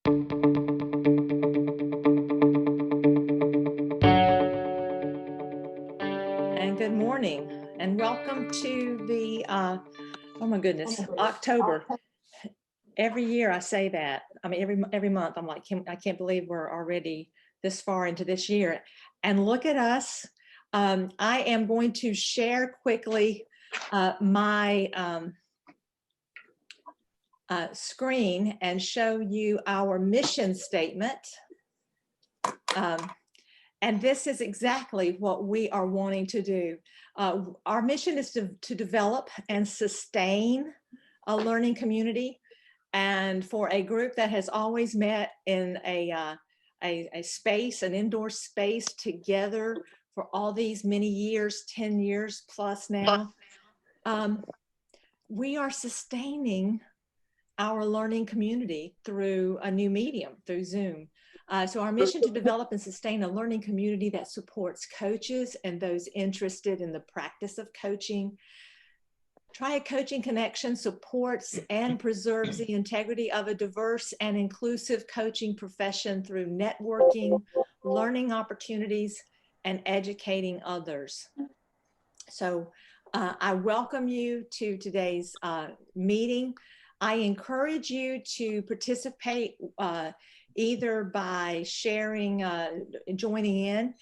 And good morning and welcome to the, oh my goodness, October. Every year I say that. I mean, every month I'm like, I can't believe we're already this far into this year. And look at us. I am going to share quickly my screen and show you our mission statement. And this is exactly what we are wanting to do. Our mission is to develop and sustain a learning community, and for a group that has always met in a space, an indoor space together for all these many years, 10 years plus now, we are sustaining our learning community through a new medium, through Zoom. So our mission to develop and sustain a learning community that supports coaches and those interested in the practice of coaching. Triad Coaching Connection supports and preserves the integrity of a diverse and inclusive coaching profession through networking, learning opportunities, and educating others. So I welcome you to today's meeting. I encourage you to participate either by sharing, joining in.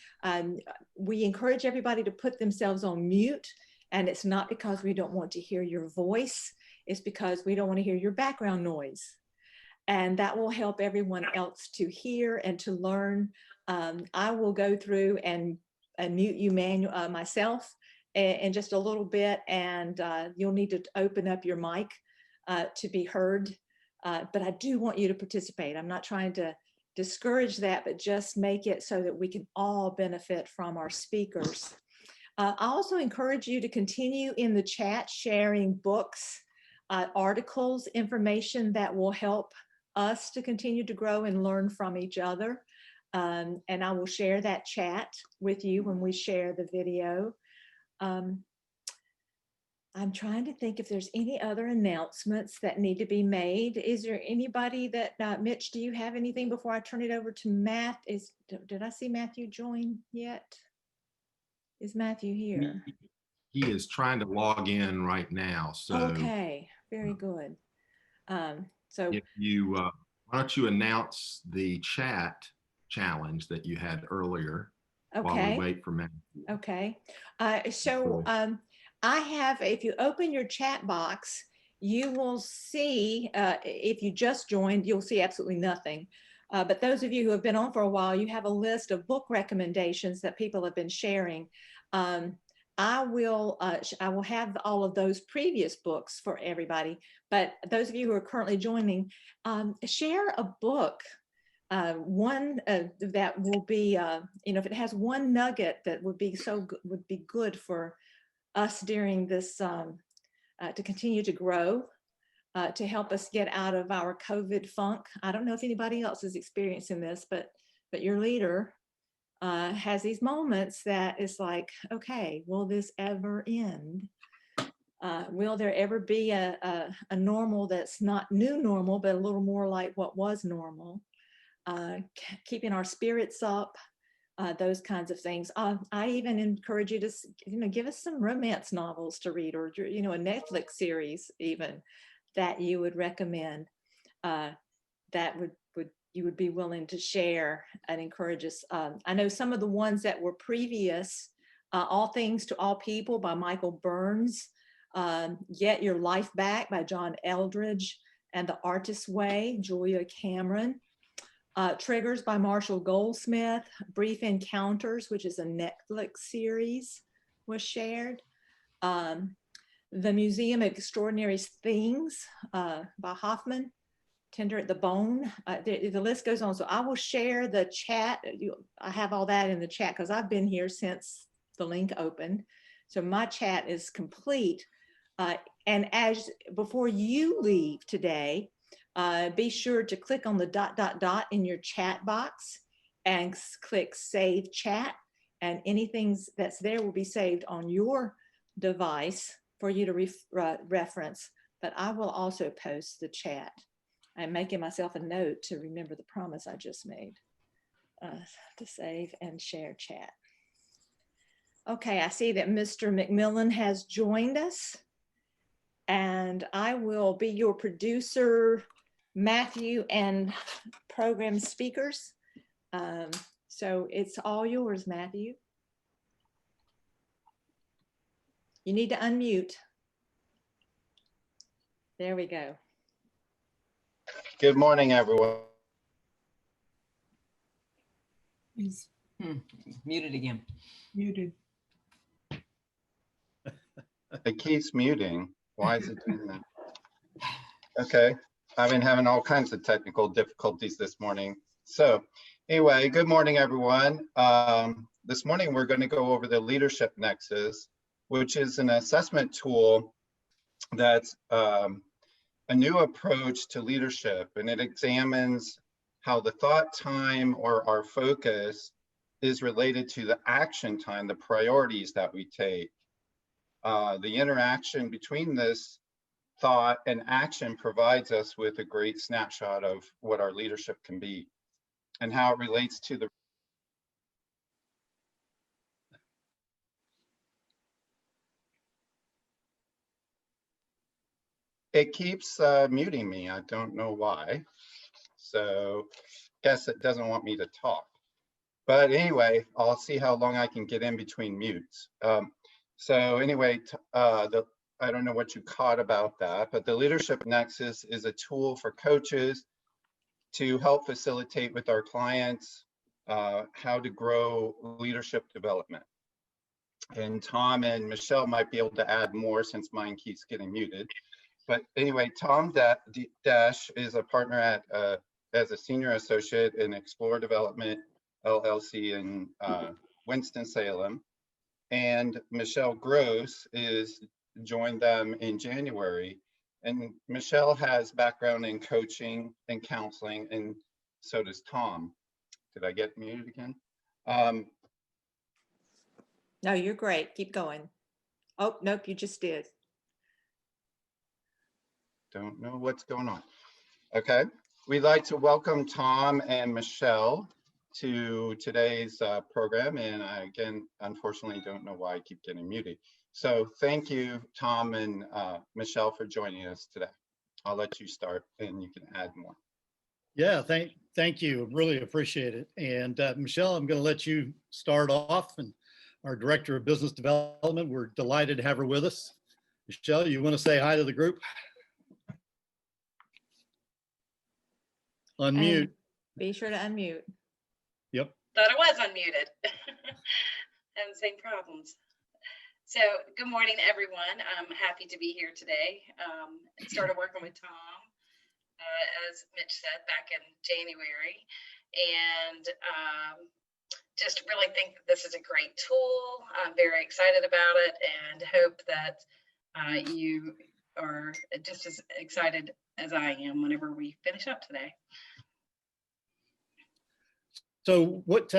We encourage everybody to put themselves on mute, and it's not because we don't want to hear your voice, it's because we don't want to hear your background noise. And that will help everyone else to hear and to learn. I will go through and mute you myself in just a little bit, and you'll need to open up your mic to be heard. But I do want you to participate. I'm not trying to discourage that, but just make it so that we can all benefit from our speakers. I also encourage you to continue in the chat sharing books, articles, information that will help us to continue to grow and learn from each other. And I will share that chat with you when we share the video. I'm trying to think if there's any other announcements that need to be made. Is there anybody that, Mitch, do you have anything before I turn it over to Matt? Did I see Matthew join yet? Is Matthew here? He is trying to log in right now. So okay, very good. So if you, why don't you announce the chat challenge that you had earlier while we wait for Matthew. Okay. I have, if you open your chat box, you will see, if you just joined, you'll see absolutely nothing. But those of you who have been on for a while, you have a list of book recommendations that people have been sharing. I will have all of those previous books for everybody, but those of you who are currently joining, share a book. One that will be, if it has one nugget that would be good for us during this, to continue to grow, to help us get out of our COVID funk. I don't know if anybody else is experiencing this, but your leader has these moments that it's like, okay, will this ever end? Will there ever be a normal that's not new normal, but a little more like what was normal? Keeping our spirits up, those kinds of things. I even encourage you to, give us some romance novels to read, or, a Netflix series even that you would recommend, that you would be willing to share and encourage us. I know some of the ones that were previous, All Things to All People by Michael Burns, Get Your Life Back by John Eldredge, and The Artist's Way, Julia Cameron. Triggers by Marshall Goldsmith, Brief Encounters, which is a Netflix series, was shared. The Museum of Extraordinary Things by Hoffman, Tender at the Bone. The list goes on. So I will share the chat. I have all that in the chat because I've been here since the link opened. So my chat is complete. And before you leave today, be sure to click on the ... in your chat box and click Save Chat, and anything that's there will be saved on your device for you to reference, but I will also post the chat. I'm making myself a note to remember the promise I just made, to save and share chat. Okay, I see that Mr. McMillan has joined us, and I will be your producer, Matthew, and program speakers. So it's all yours, Matthew. You need to unmute. There we go. Good morning, everyone. He's muted again. Muted. It keeps muting. Why is it doing that? Okay, I've been having all kinds of technical difficulties this morning. So anyway, good morning, everyone. This morning, we're going to go over the Leadership Nexus, which is an assessment tool that's a new approach to leadership, and it examines how the thought time or our focus is related to the action time, the priorities that we take. The interaction between this thought and action provides us with a great snapshot of what our leadership can be and how it relates to the It keeps muting me. I don't know why. So guess it doesn't want me to talk. But anyway, I'll see how long I can get in between mutes. So anyway, I don't know what you caught about that, but the Leadership Nexus is a tool for coaches to help facilitate with our clients how to grow leadership development. And Tom and Michelle might be able to add more since mine keeps getting muted. But anyway, Tom Dash is a partner at as a senior associate in Explore Development LLC in Winston-Salem. And Michelle Gross joined them in January. And Michelle has background in coaching and counseling, and so does Tom. Did I get muted again? No, you're great. Keep going. Oh, nope, you just did. Don't know what's going on. Okay, we'd like to welcome Tom and Michelle to today's program. And I, again, unfortunately, don't know why I keep getting muted. So thank you, Tom and Michelle, for joining us today. I'll let you start and you can add more. Yeah, thank you. Really appreciate it. And Michelle, I'm going to let you start off. And our Director of Business Development, we're delighted to have her with us. Michelle, you want to say hi to the group? Unmute. And be sure to unmute. Yep. Thought I was unmuted. Having the same problems. So good morning, everyone. I'm happy to be here today. I started working with Tom, as Mitch said, back in January. And just really think that this is a great tool. I'm very excited about it and hope that you are just as excited as I am whenever we finish up today. So what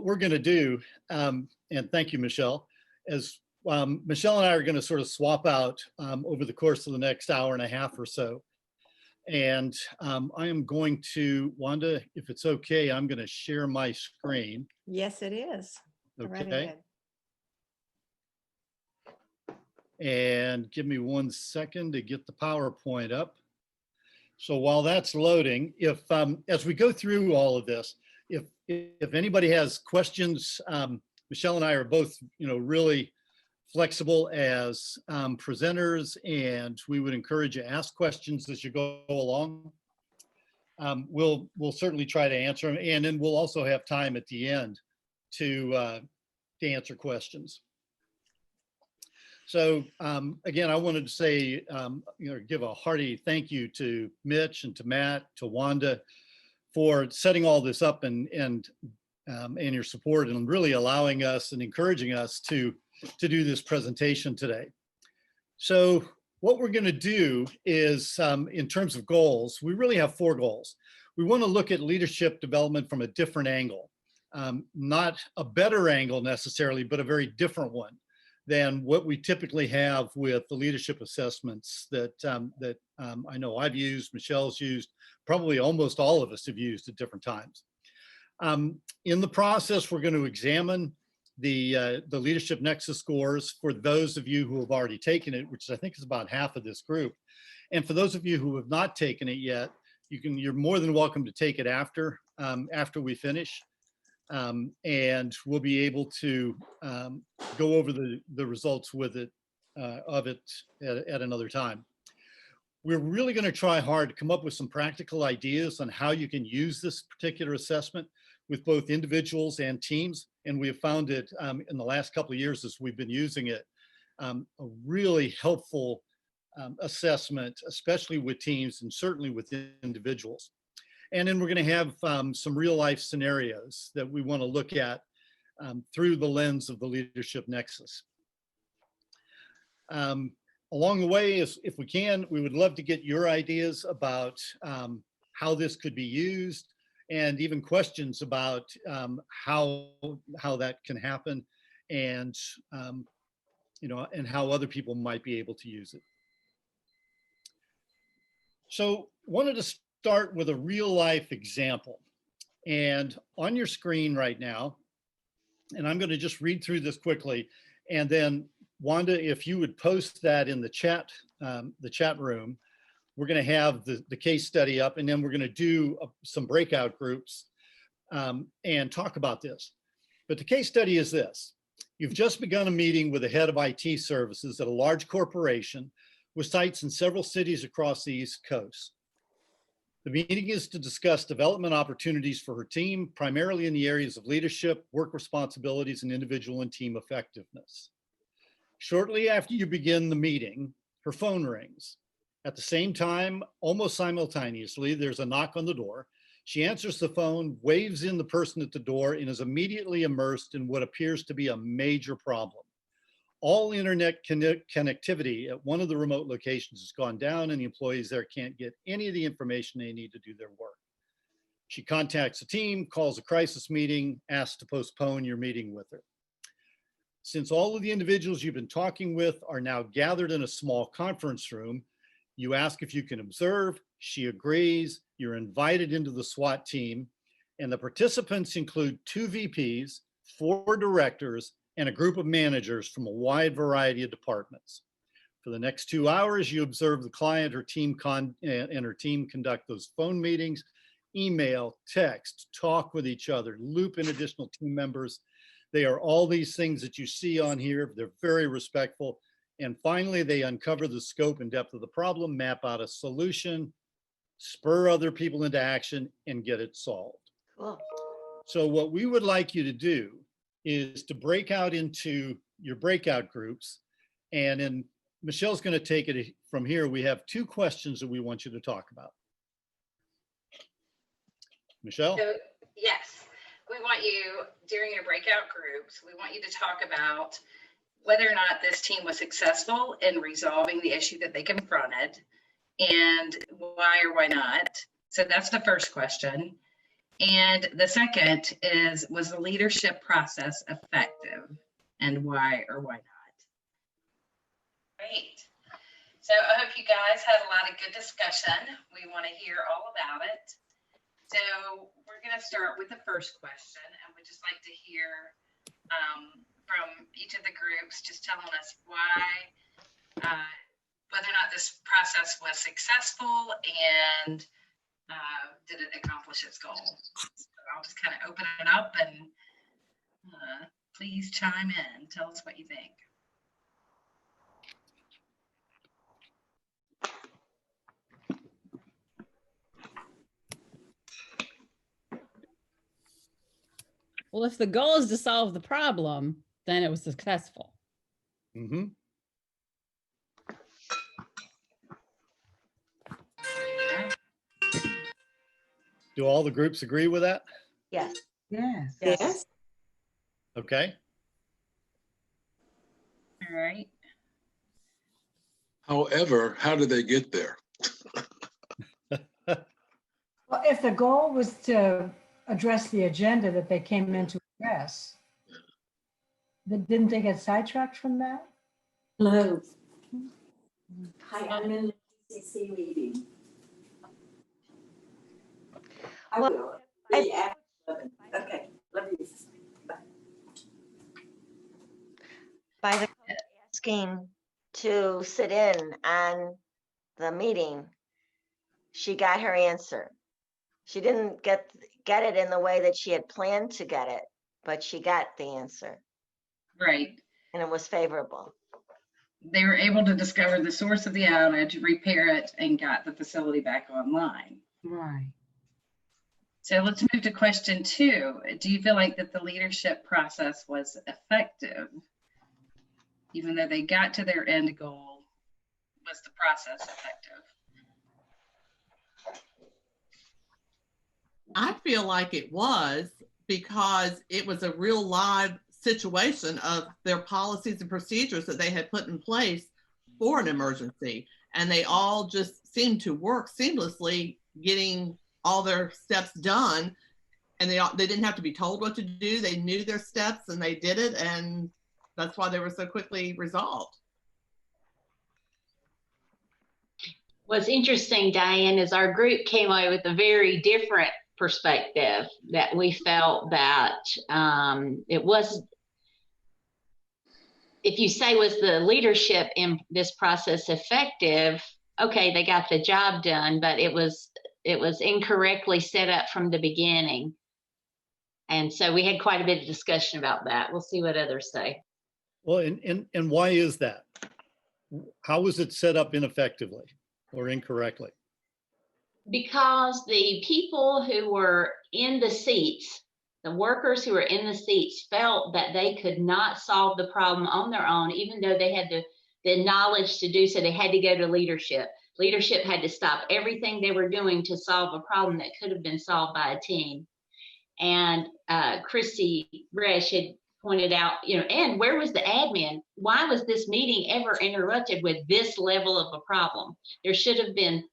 we're going to do, and thank you, Michelle, is Michelle and I are going to sort of swap out over the course of the next hour and a half or so. And I am going to, Wanda, if it's okay, I'm going to share my screen. Yes, it is. Go right Okay. ahead. And give me 1 second to get the PowerPoint up. So while that's loading, if as we go through all of this, if anybody has questions, Michelle and I are both, really flexible as presenters, and we would encourage you to ask questions as you go along. We'll certainly try to answer them, and then we'll also have time at the end to answer questions. So again, I wanted to say, give a hearty thank you to Mitch and to Matt, to Wanda, for setting all this up and your support and really allowing us and encouraging us to do this presentation today. So what we're going to do is, in terms of goals, we really have 4 goals. We want to look at leadership development from a different angle, not a better angle necessarily, but a very different one. than what we typically have with the leadership assessments that I know I've used, Michelle's used, probably almost all of us have used at different times. In the process, we're going to examine the Leadership Nexus scores for those of you who have already taken it, which I think is about half of this group. And for those of you who have not taken it yet, you're more than welcome to take it after we finish. And we'll be able to go over the results with it at another time. We're really going to try hard to come up with some practical ideas on how you can use this particular assessment with both individuals and teams. And we have found it in the last couple of years as we've been using it, a really helpful assessment, especially with teams and certainly with individuals. And then we're going to have some real life scenarios that we want to look at through the lens of the Leadership Nexus. Along the way, if we can, we would love to get your ideas about how this could be used, and even questions about how that can happen, and and how other people might be able to use it. So, wanted to start with a real life example, and on your screen right now, and I'm going to just read through this quickly, and then Wanda, if you would post that in the chat room, we're going to have the case study up, and then we're going to do some breakout groups and talk about this. But the case study is this. You've just begun a meeting with the head of IT services at a large corporation with sites in several cities across the East Coast. The meeting is to discuss development opportunities for her team, primarily in the areas of leadership, work responsibilities, and individual and team effectiveness. Shortly after you begin the meeting, her phone rings. At the same time, almost simultaneously, there's a knock on the door. She answers the phone, waves in the person at the door, and is immediately immersed in what appears to be a major problem. All internet connectivity at one of the remote locations has gone down, and the employees there can't get any of the information they need to do their work. She contacts the team, calls a crisis meeting, asks to postpone your meeting with her. Since all of the individuals you've been talking with are now gathered in a small conference room, you ask if you can observe. She agrees. You're invited into the SWAT team, and the participants include 2 VPs, 4 directors, and a group of managers from a wide variety of departments. For the next 2 hours, you observe the client and her team conduct those phone meetings, email, text, talk with each other, loop in additional team members. They are all these things that you see on here. They're very respectful. And finally, they uncover the scope and depth of the problem, map out a solution, spur other people into action, and get it solved. Cool. So what we would like you to do is to break out into your breakout groups. And then Michelle's going to take it from here. We have 2 questions that we want you to talk about. Michelle? So, yes, we want you, during your breakout groups, we want you to talk about whether or not this team was successful in resolving the issue that they confronted, and why or why not. So that's the first question. And the second is, was the leadership process effective, and why or why not? Great. So I hope you guys had a lot of good discussion. We want to hear all about it. So we're going to start with the first question, and we'd just like to hear from each of the groups just telling us why, whether or not this process was successful and did it accomplish its goal. So I'll just kind of open it up, and please chime in. Tell us what you think. Well, if the goal is to solve the problem, then it was successful. Mm-hmm. Do all the groups agree with that? Yes. Yes. Yes. Okay. All right. However, how did they get there? Well, if the goal was to address the agenda that they came in to address, Didn't they get sidetracked from that? Hello. Hi, I'm in the TCC meeting. I will. Okay, love you. By the asking to sit in on the meeting, she got her answer. She didn't get it in the way that she had planned to get it, but she got the answer. Right. And it was favorable. They were able to discover the source of the outage, repair it, and got the facility back online. Right. So let's move to question 2. Do you feel like that the leadership process was effective? Even though they got to their end goal, was the process effective? I feel like it was, because it was a real live situation of their policies and procedures that they had put in place for an emergency. And they all just seemed to work seamlessly, getting all their steps done. And they didn't have to be told what to do. They knew their steps and they did it. And that's why they were so quickly resolved. What's interesting, Diane, is our group came away with a very different perspective, that we felt that it was, if you say, was the leadership in this process effective? Okay, they got the job done, but it was incorrectly set up from the beginning. And so we had quite a bit of discussion about that. We'll see what others say. Well, and why is that? How was it set up ineffectively or incorrectly? Because the people who were in the seats, the workers who were in the seats, felt that they could not solve the problem on their own, even though they had the knowledge to do so. They had to go to leadership. Leadership had to stop everything they were doing to solve a problem that could have been solved by a team. And Christy Resch had pointed out, and where was the admin? Why was this meeting ever interrupted with this level of a problem? There should have been,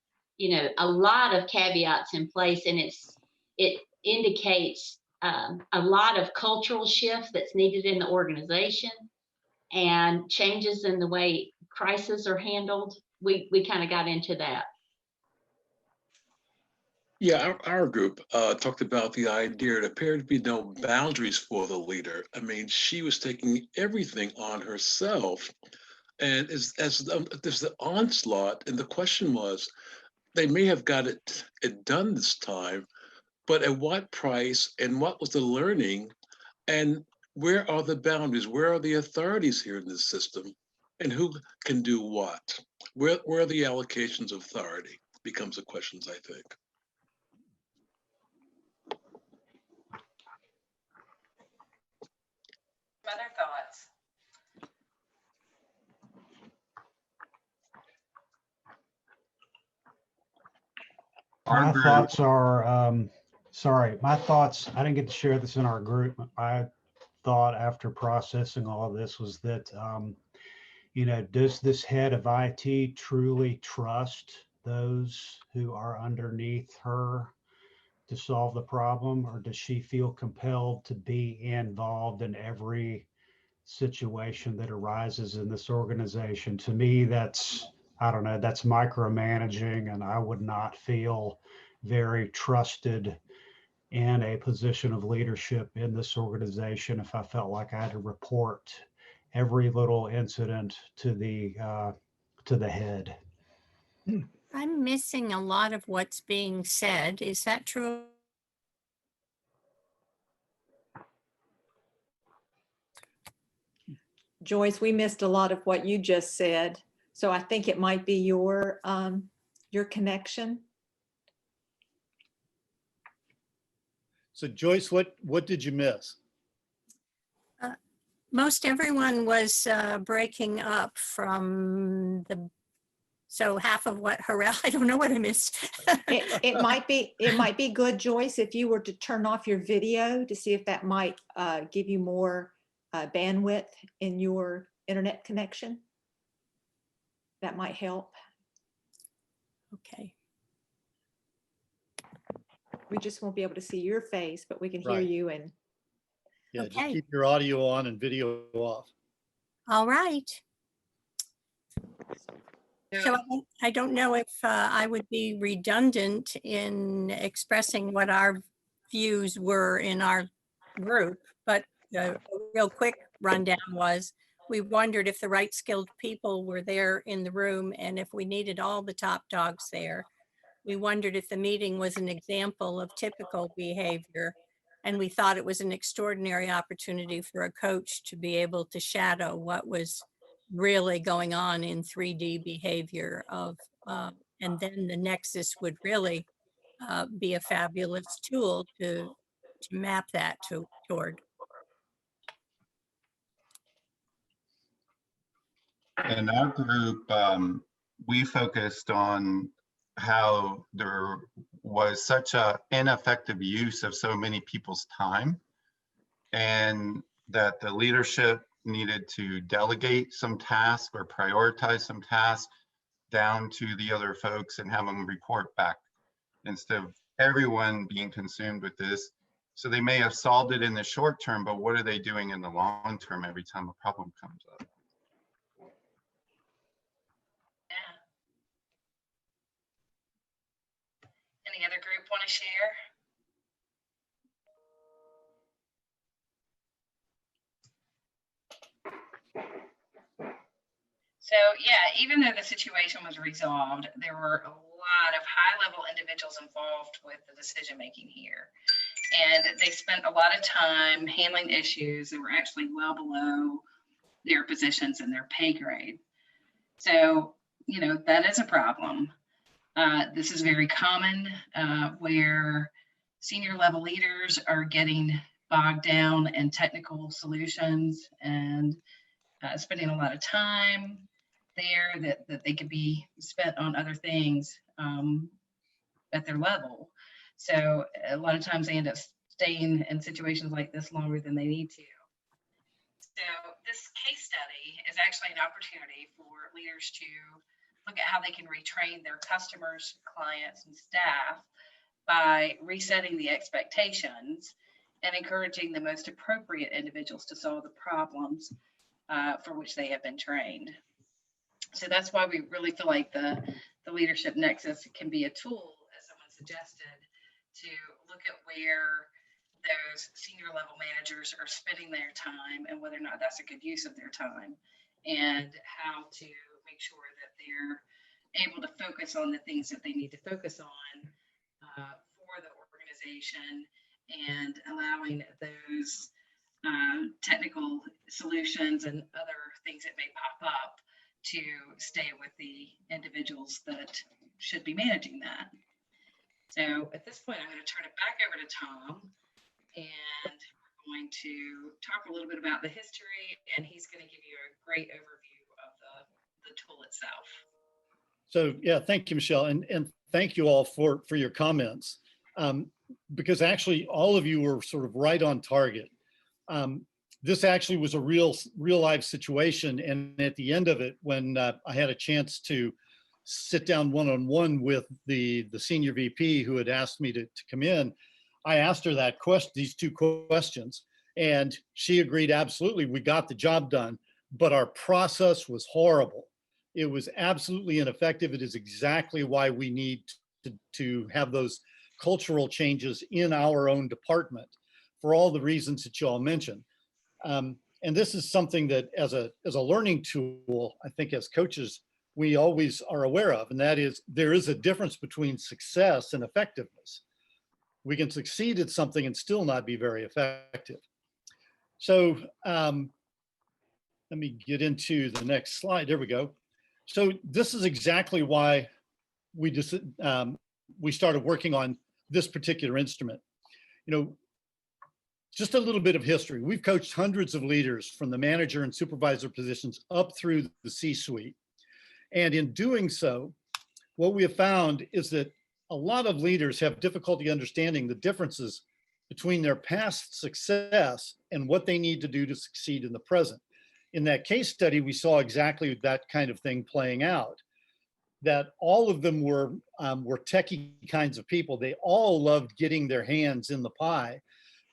a lot of caveats in place, and it indicates a lot of cultural shift that's needed in the organization and changes in the way crises are handled. We kind of got into that. Yeah, our group talked about the idea there appeared to be no boundaries for the leader. I mean, she was taking everything on herself. And there's the onslaught, and the question was, they may have got it done this time, but at what price, and what was the learning, and where are the boundaries? Where are the authorities here in this system, and who can do what? Where are the allocations of authority becomes the questions, I think. Other thoughts? My thoughts are, my thoughts, I didn't get to share this in our group. I thought after processing all of this was that, does this head of IT truly trust those who are underneath her to solve the problem, or does she feel compelled to be involved in every situation that arises in this organization? To me, that's, I don't know, that's micromanaging, and I would not feel very trusted in a position of leadership in this organization if I felt like I had to report every little incident to the head. I'm missing a lot of what's being said. Is that true? Joyce, we missed a lot of what you just said. So I think it might be your connection. So Joyce, what did you miss? Most everyone was breaking up from so half of what Harrell, I don't know what I missed. it might be good, Joyce, if you were to turn off your video to see if that might give you more bandwidth in your internet connection. That might help. Okay. We just won't be able to see your face, but we can hear Right. you. And Yeah, just Okay. keep your audio on and video off. All right. So I don't know if I would be redundant in expressing what our views were in our group, but a real quick rundown was we wondered if the right skilled people were there in the room and if we needed all the top dogs there. We wondered if the meeting was an example of typical behavior, and we thought it was an extraordinary opportunity for a coach to be able to shadow what was really going on in 3D behavior of, and then the Nexus would really be a fabulous tool to map that toward. In our group, we focused on how there was such an ineffective use of so many people's time, and that the leadership needed to delegate some tasks or prioritize some tasks down to the other folks and have them report back instead of everyone being consumed with this. So they may have solved it in the short term, but what are they doing in the long term every time a problem comes up? Any other group want to share? So yeah, even though the situation was resolved, there were a lot of high-level individuals involved with the decision-making here. And they spent a lot of time handling issues that were actually well below their positions and their pay grade. So, you know, that is a problem. This is very common where senior level leaders are getting bogged down in technical solutions and spending a lot of time there that they could be spent on other things at their level. So a lot of times they end up staying in situations like this longer than they need to. So this case study is actually an opportunity for leaders to look at how they can retrain their customers, clients, and staff by resetting the expectations and encouraging the most appropriate individuals to solve the problems for which they have been trained. So that's why we really feel like the Leadership Nexus can be a tool, as someone suggested, to look at where those senior level managers are spending their time and whether or not that's a good use of their time, and how to make sure that they're able to focus on the things that they need to focus on for the organization, and allowing those technical solutions and other things that may pop up to stay with the individuals that should be managing that. So at this point, I'm going to turn it back over to Tom, and we're going to talk a little bit about the history, and he's going to give you a great overview of the tool itself. So yeah, thank you, Michelle, and thank you all for your comments, because actually all of you were sort of right on target. This actually was a real live situation, and at the end of it, when I had a chance to sit down one-on-one with the senior VP who had asked me to come in, I asked her that question, these two questions, and she agreed absolutely, we got the job done, but our process was horrible. It was absolutely ineffective. It is exactly why we need to have those cultural changes in our own department for all the reasons that you all mentioned. And this is something that as a learning tool, I think as coaches, we always are aware of, and that is there is a difference between success and effectiveness. We can succeed at something and still not be very effective. So let me get into the next slide. There we go. So this is exactly why we started working on this particular instrument. You know, just a little bit of history. We've coached hundreds of leaders from the manager and supervisor positions up through the C-suite. And in doing so, what we have found is that a lot of leaders have difficulty understanding the differences between their past success and what they need to do to succeed in the present. In that case study, we saw exactly that kind of thing playing out, that all of them were techie kinds of people. They all loved getting their hands in the pie,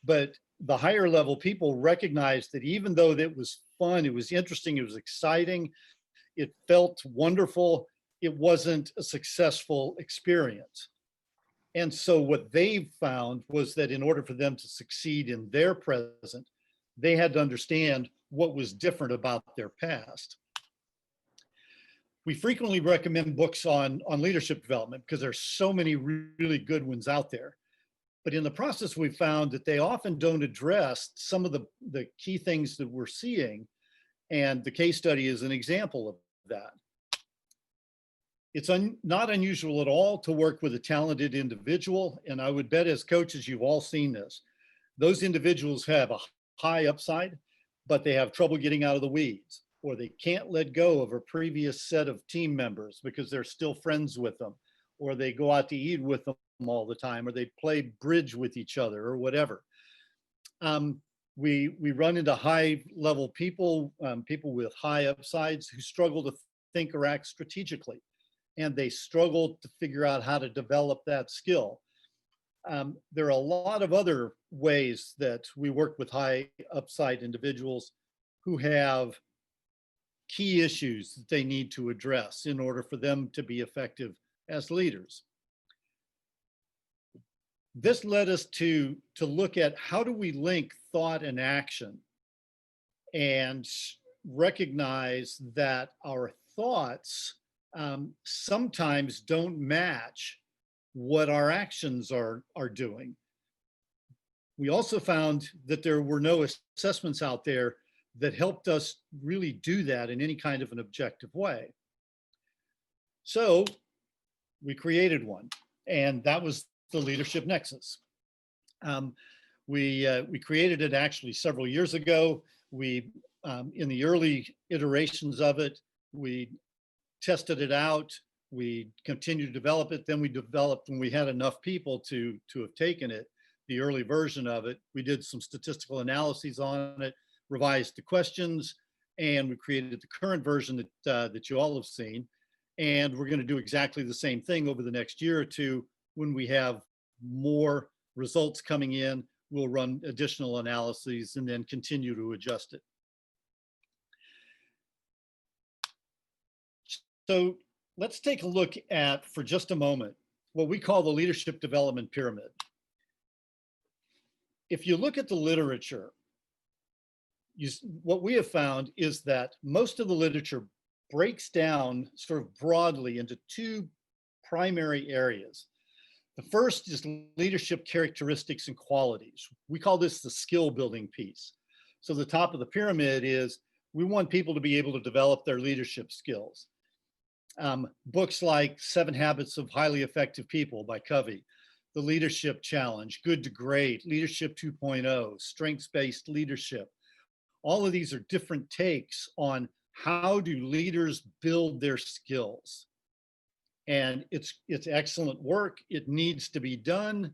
but the higher level people recognized that even though that was fun, it was interesting, it was exciting, it felt wonderful, it wasn't a successful experience. And so what they found was that in order for them to succeed in their present, they had to understand what was different about their past. We frequently recommend books on leadership development because there's so many really good ones out there. But in the process, we found that they often don't address some of the key things that we're seeing. And the case study is an example of that. It's not unusual at all to work with a talented individual. And I would bet as coaches, you've all seen this. Those individuals have a high upside, but they have trouble getting out of the weeds, or they can't let go of a previous set of team members because they're still friends with them, or they go out to eat with them all the time, or they play bridge with each other, or whatever. We run into high level people, people with high upsides who struggle to think or act strategically, and they struggle to figure out how to develop that skill. There are a lot of other ways that we work with high upside individuals who have key issues that they need to address in order for them to be effective as leaders. This led us to look at how do we link thought and action and recognize that our thoughts sometimes don't match what our actions are doing. We also found that there were no assessments out there that helped us really do that in any kind of an objective way. So we created one, and that was the Leadership Nexus. We created it actually several years ago. We, in the early iterations of it, we tested it out. We continued to develop it. Then we developed, when we had enough people to have taken it, the early version of it. We did some statistical analyses on it, revised the questions, and we created the current version that you all have seen. And we're going to do exactly the same thing over the next year or two. When we have more results coming in, we'll run additional analyses and then continue to adjust it. So let's take a look at, for just a moment, what we call the leadership development pyramid. If you look at the literature, what we have found is that most of the literature breaks down sort of broadly into two primary areas. The first is leadership characteristics and qualities. We call this the skill building piece. So the top of the pyramid is we want people to be able to develop their leadership skills. Books like 7 Habits of Highly Effective People by Covey, The Leadership Challenge, Good to Great, Leadership 2.0, Strengths-Based Leadership. All of these are different takes on how do leaders build their skills. And it's excellent work. It needs to be done,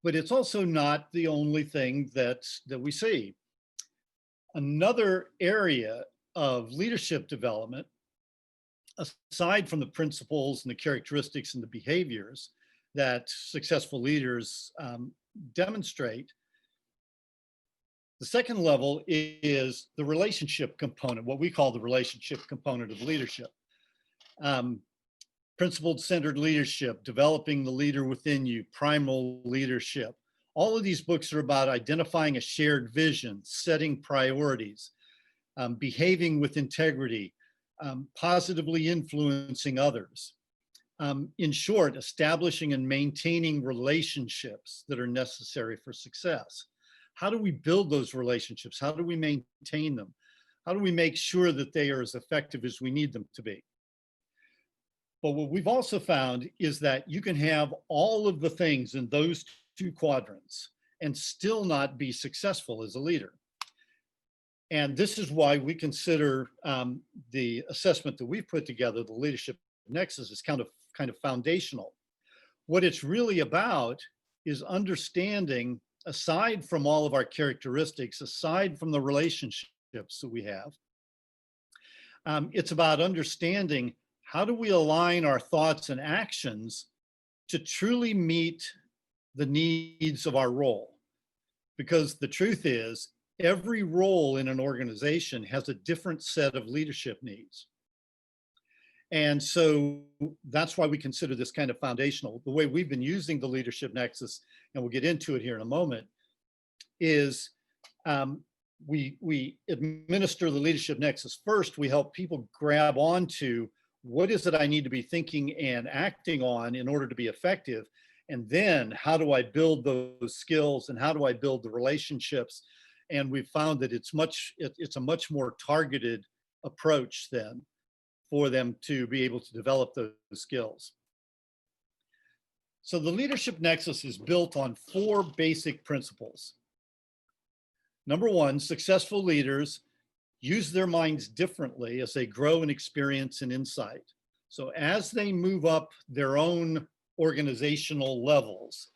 but it's also not the only thing that we see. Another area of leadership development, aside from the principles and the characteristics and the behaviors that successful leaders demonstrate, the second level is the relationship component, what we call the relationship component of leadership. Principled centered leadership, developing the leader within you, primal leadership. All of these books are about identifying a shared vision, setting priorities, behaving with integrity, positively influencing others. In short, establishing and maintaining relationships that are necessary for success. How do we build those relationships? How do we maintain them? How do we make sure that they are as effective as we need them to be? But what we've also found is that you can have all of the things in those two quadrants and still not be successful as a leader. And this is why we consider the assessment that we've put together, the Leadership Nexus, is kind of foundational. What it's really about is understanding, aside from all of our characteristics, aside from the relationships that we have, it's about understanding how do we align our thoughts and actions to truly meet the needs of our role. because the truth is every role in an organization has a different set of leadership needs. And so that's why we consider this kind of foundational. The way we've been using the Leadership Nexus, and we'll get into it here in a moment, is we administer the Leadership Nexus first. We help people grab onto what is it I need to be thinking and acting on in order to be effective. And then how do I build those skills and how do I build the relationships? And we've found that it's a much more targeted approach then for them to be able to develop those skills. So the Leadership Nexus is built on 4 basic principles. Number 1, successful leaders use their minds differently as they grow in experience and insight. So as they move up their own organizational levels,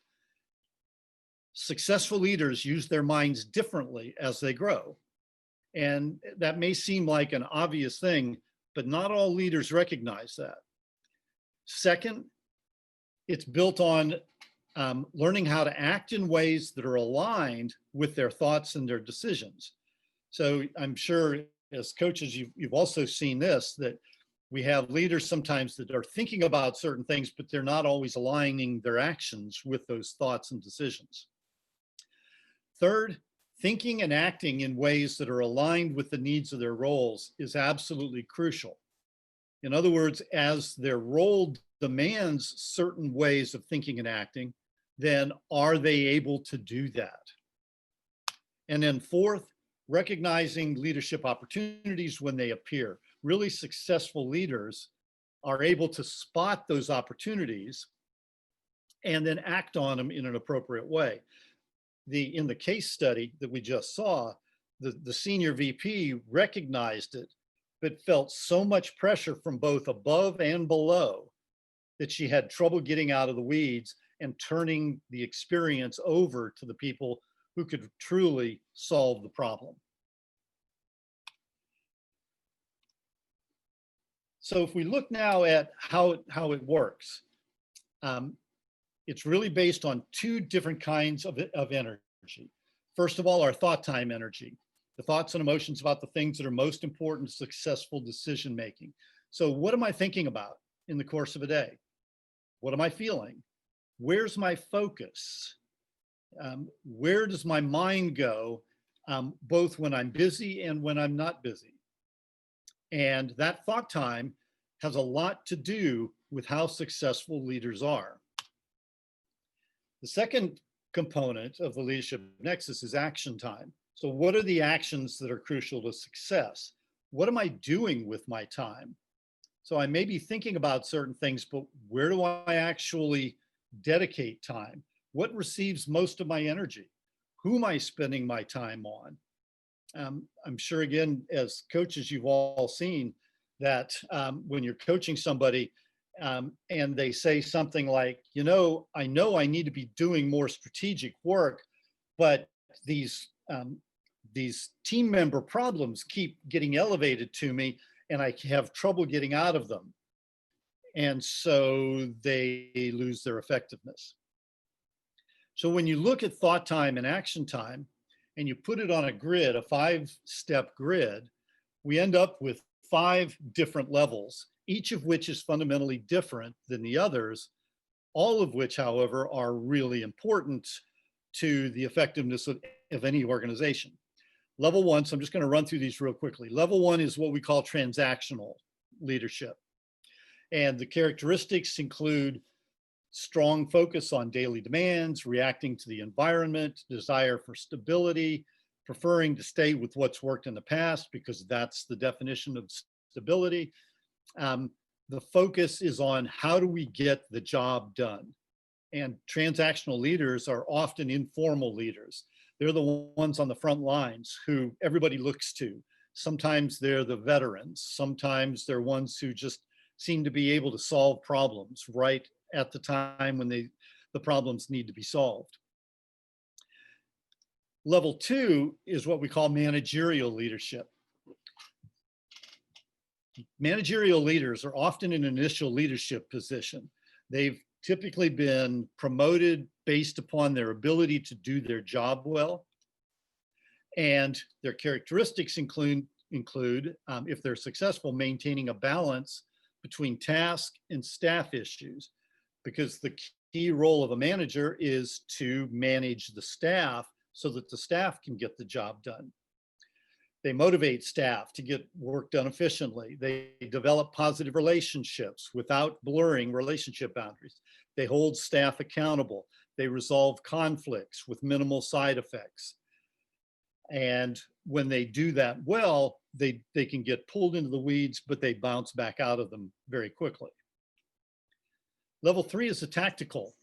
successful leaders use their minds differently as they grow. And that may seem like an obvious thing, but not all leaders recognize that. Second, it's built on learning how to act in ways that are aligned with their thoughts and their decisions. So I'm sure as coaches, you've also seen this, that we have leaders sometimes that are thinking about certain things, but they're not always aligning their actions with those thoughts and decisions. Third, thinking and acting in ways that are aligned with the needs of their roles is absolutely crucial. In other words, as their role demands certain ways of thinking and acting, then are they able to do that? And then fourth, recognizing leadership opportunities when they appear. Really successful leaders are able to spot those opportunities and then act on them in an appropriate way. In the case study that we just saw, the senior VP recognized it, but felt so much pressure from both above and below that she had trouble getting out of the weeds and turning the experience over to the people who could truly solve the problem. So if we look now at how it works, it's really based on 2 different kinds of energy. First of all, our thought time energy, the thoughts and emotions about the things that are most important to successful decision making. So what am I thinking about in the course of a day? What am I feeling? Where's my focus? Where does my mind go, both when I'm busy and when I'm not busy? And that thought time has a lot to do with how successful leaders are. The second component of the Leadership Nexus is action time. So what are the actions that are crucial to success? What am I doing with my time? So I may be thinking about certain things, but where do I actually dedicate time? What receives most of my energy? Who am I spending my time on? I'm sure, again, as coaches, you've all seen that when you're coaching somebody and they say something like, I know I need to be doing more strategic work, but these team member problems keep getting elevated to me and I have trouble getting out of them. And so they lose their effectiveness. So when you look at thought time and action time, and you put it on a grid, a 5-step grid, we end up with 5 different levels, each of which is fundamentally different than the others, all of which, however, are really important to the effectiveness of any organization. Level 1, so I'm just going to run through these real quickly. Level 1 is what we call transactional leadership. And the characteristics include strong focus on daily demands, reacting to the environment, desire for stability, preferring to stay with what's worked in the past because that's the definition of stability. The focus is on how do we get the job done? And transactional leaders are often informal leaders. They're the ones on the front lines who everybody looks to. Sometimes they're the veterans. Sometimes they're ones who just seem to be able to solve problems right at the time when the problems need to be solved. Level 2 is what we call managerial leadership. Managerial leaders are often in an initial leadership position. They've typically been promoted based upon their ability to do their job well. And their characteristics include if they're successful, maintaining a balance between task and staff issues, because the key role of a manager is to manage the staff so that the staff can get the job done. They motivate staff to get work done efficiently. They develop positive relationships without blurring relationship boundaries. They hold staff accountable. They resolve conflicts with minimal side effects. And when they do that well, they can get pulled into the weeds, but they bounce back out of them very quickly. Level 3 is a tactical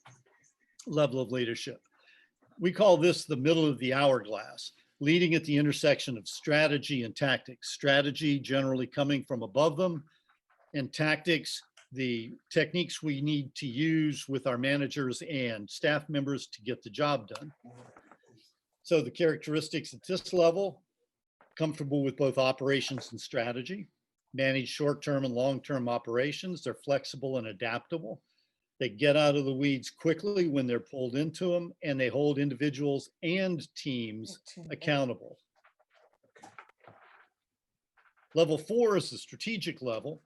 level of leadership. We call this the middle of the hourglass, leading at the intersection of strategy and tactics. Strategy generally coming from above them, and tactics, the techniques we need to use with our managers and staff members to get the job done. So the characteristics at this level: comfortable with both operations and strategy, manage short-term and long-term operations. They're flexible and adaptable. They get out of the weeds quickly when they're pulled into them, and they hold individuals and teams accountable. Level 4 is the strategic level.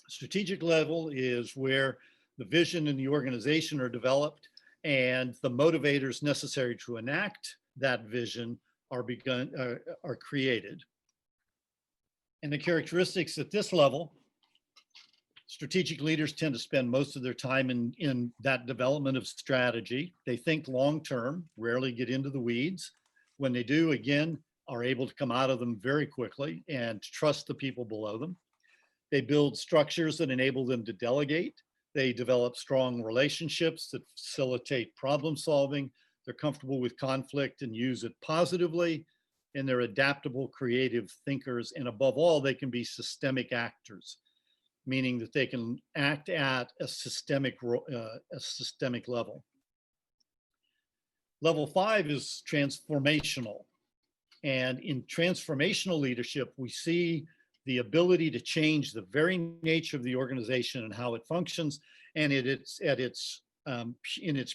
Strategic level is where the vision and the organization are developed, and the motivators necessary to enact that vision are created. And the characteristics at this level: strategic leaders tend to spend most of their time in that development of strategy. They think long-term, rarely get into the weeds. When they do, again, are able to come out of them very quickly and trust the people below them. They build structures that enable them to delegate. They develop strong relationships that facilitate problem solving. They're comfortable with conflict and use it positively. And they're adaptable, creative thinkers. And above all, they can be systemic actors, meaning that they can act at a systemic level. Level 5 is transformational. And in transformational leadership, we see the ability to change the very nature of the organization and how it functions. And in its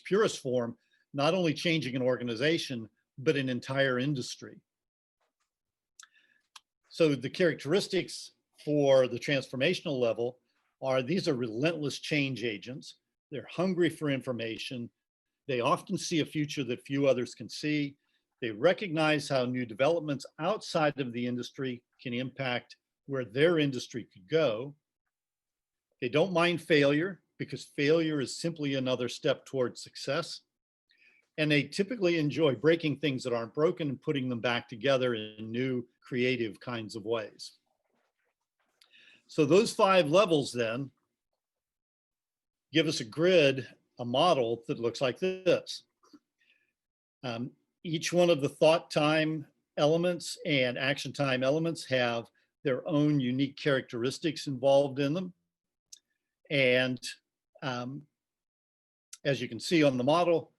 purest form, not only changing an organization, but an entire industry. So the characteristics for the transformational level are: these are relentless change agents. They're hungry for information. They often see a future that few others can see. They recognize how new developments outside of the industry can impact where their industry could go. They don't mind failure, because failure is simply another step towards success. And they typically enjoy breaking things that aren't broken and putting them back together in new, creative kinds of ways. So those 5 levels then give us a grid, a model that looks like this. Each one of the thought time elements and action time elements have their own unique characteristics involved in them. And as you can see on the model,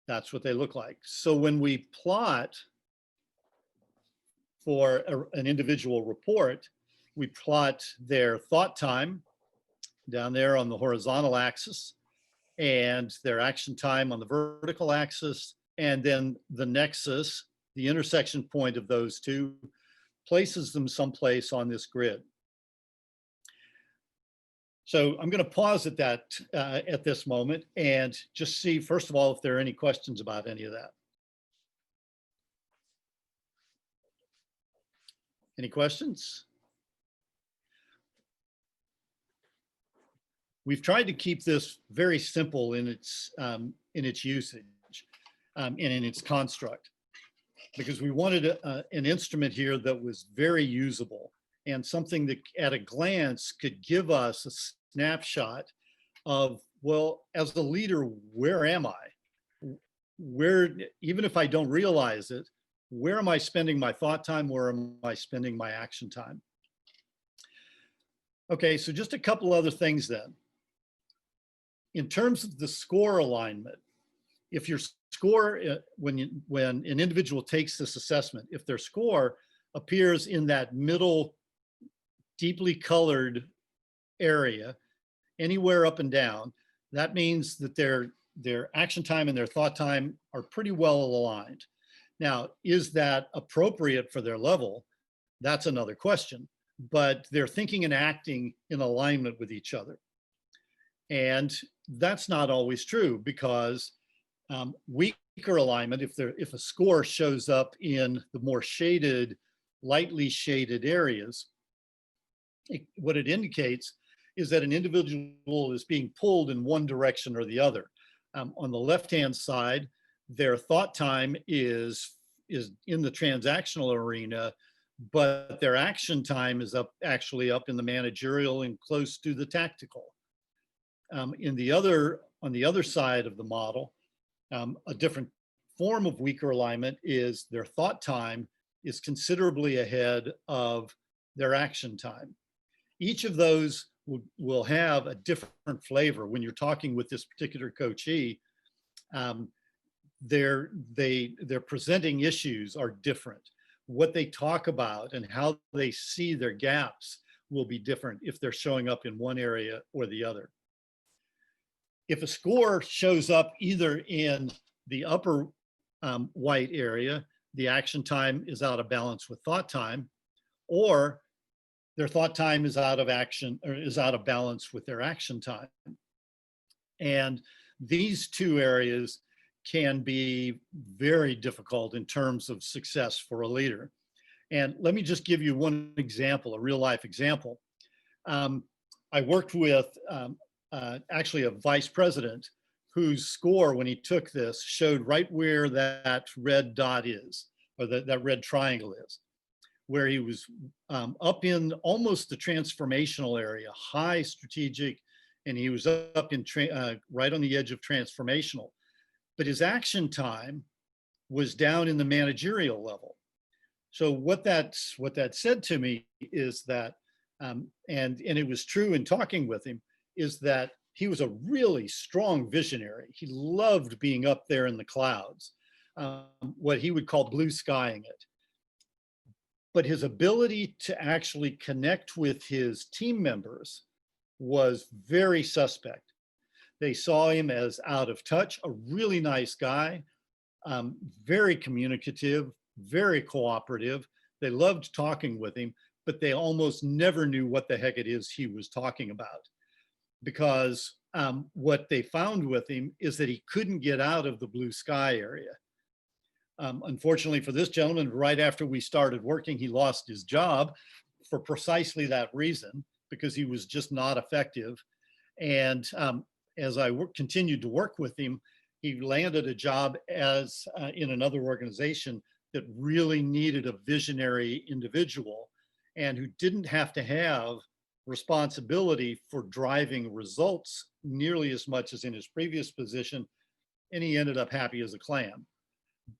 that's what they look like. So when we plot for an individual report, we plot their thought time down there on the horizontal axis, and their action time on the vertical axis, and then the nexus, the intersection point of those two, places them someplace on this grid. So I'm going to pause at that at this moment and just see, first of all, if there are any questions about any of that. Any questions? We've tried to keep this very simple in its usage and in its construct, because we wanted an instrument here that was very usable and something that at a glance could give us a snapshot of, well, as a leader, where am I? Where, even if I don't realize it, where am I spending my thought time? Where am I spending my action time? Okay, so just a couple other things then. In terms of the score alignment, if your score, when an individual takes this assessment, if their score appears in that middle deeply colored area, anywhere up and down, that means that their action time and their thought time are pretty well aligned. Now, is that appropriate for their level? That's another question, but they're thinking and acting in alignment with each other. And that's not always true, because weaker alignment, if a score shows up in the more shaded, lightly shaded areas, what it indicates is that an individual is being pulled in one direction or the other. On the left-hand side, their thought time is in the transactional arena, but their action time is actually up in the managerial and close to the tactical. On the other side of the model, a different form of weaker alignment is their thought time is considerably ahead of their action time. Each of those will have a different flavor. When you're talking with this particular coachee, their presenting issues are different. What they talk about and how they see their gaps will be different if they're showing up in one area or the other. If a score shows up either in the upper white area, the action time is out of balance with thought time, or their thought time is out of action or is out of balance with their action time. And these two areas can be very difficult in terms of success for a leader. And let me just give you one example, a real life example. I worked with actually a vice president whose score, when he took this, showed right where that red dot is, or that red triangle is, where he was up in almost the transformational area, high strategic, and he was up in right on the edge of transformational. But his action time was down in the managerial level. So what that said to me is that, and it was true in talking with him, is that he was a really strong visionary. He loved being up there in the clouds, what he would call blue skying it. But his ability to actually connect with his team members was very suspect. They saw him as out of touch, a really nice guy, very communicative, very cooperative. They loved talking with him, but they almost never knew what the heck it is he was talking about. Because what they found with him is that he couldn't get out of the blue sky area. Unfortunately for this gentleman, right after we started working, he lost his job for precisely that reason, because he was just not effective. And as I continued to work with him, he landed a job in another organization that really needed a visionary individual and who didn't have to have responsibility for driving results nearly as much as in his previous position. And he ended up happy as a clam.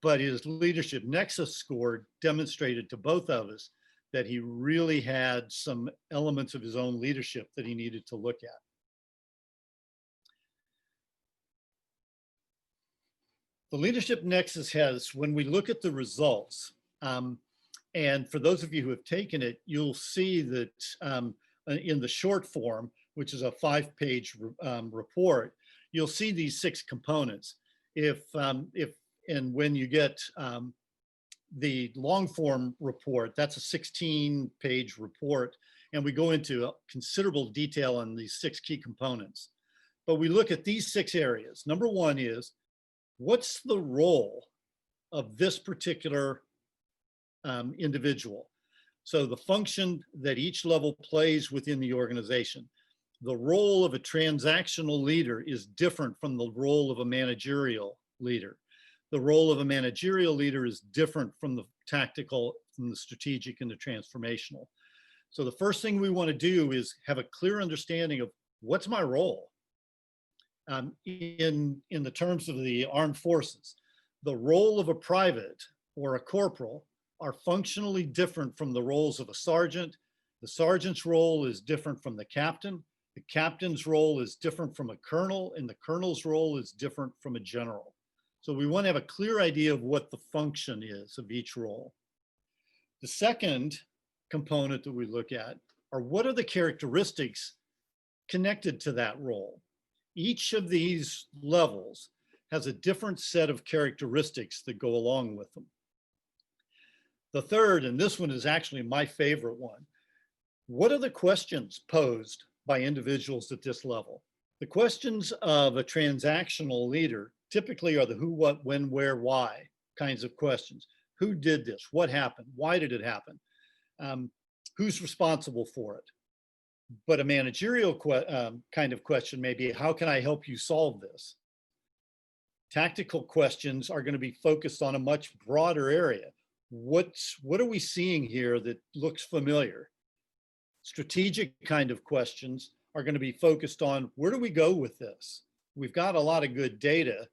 But his Leadership Nexus score demonstrated to both of us that he really had some elements of his own leadership that he needed to look at. The Leadership Nexus has, when we look at the results, and for those of you who have taken it, you'll see that in the short form, which is a 5-page report, you'll see these 6 components. And when you get the long form report, that's a 16-page report, and we go into considerable detail on these 6 key components. But we look at these 6 areas. Number 1 is, what's the role of this particular individual? So the function that each level plays within the organization. The role of a transactional leader is different from the role of a managerial leader. The role of a managerial leader is different from the tactical, from the strategic, and the transformational. So the first thing we want to do is have a clear understanding of what's my role. In the terms of the armed forces, the role of a private or a corporal are functionally different from the roles of a sergeant. The sergeant's role is different from the captain. The captain's role is different from a colonel, and the colonel's role is different from a general. So we want to have a clear idea of what the function is of each role. The second component that we look at are, what are the characteristics connected to that role? Each of these levels has a different set of characteristics that go along with them. The third, and this one is actually my favorite one, what are the questions posed by individuals at this level? The questions of a transactional leader typically are the who, what, when, where, why kinds of questions. Who did this? What happened? Why did it happen? Who's responsible for it? But a managerial kind of question may be, how can I help you solve this? Tactical questions are going to be focused on a much broader area. What are we seeing here that looks familiar? Strategic kind of questions are going to be focused on, where do we go with this? We've got a lot of good data,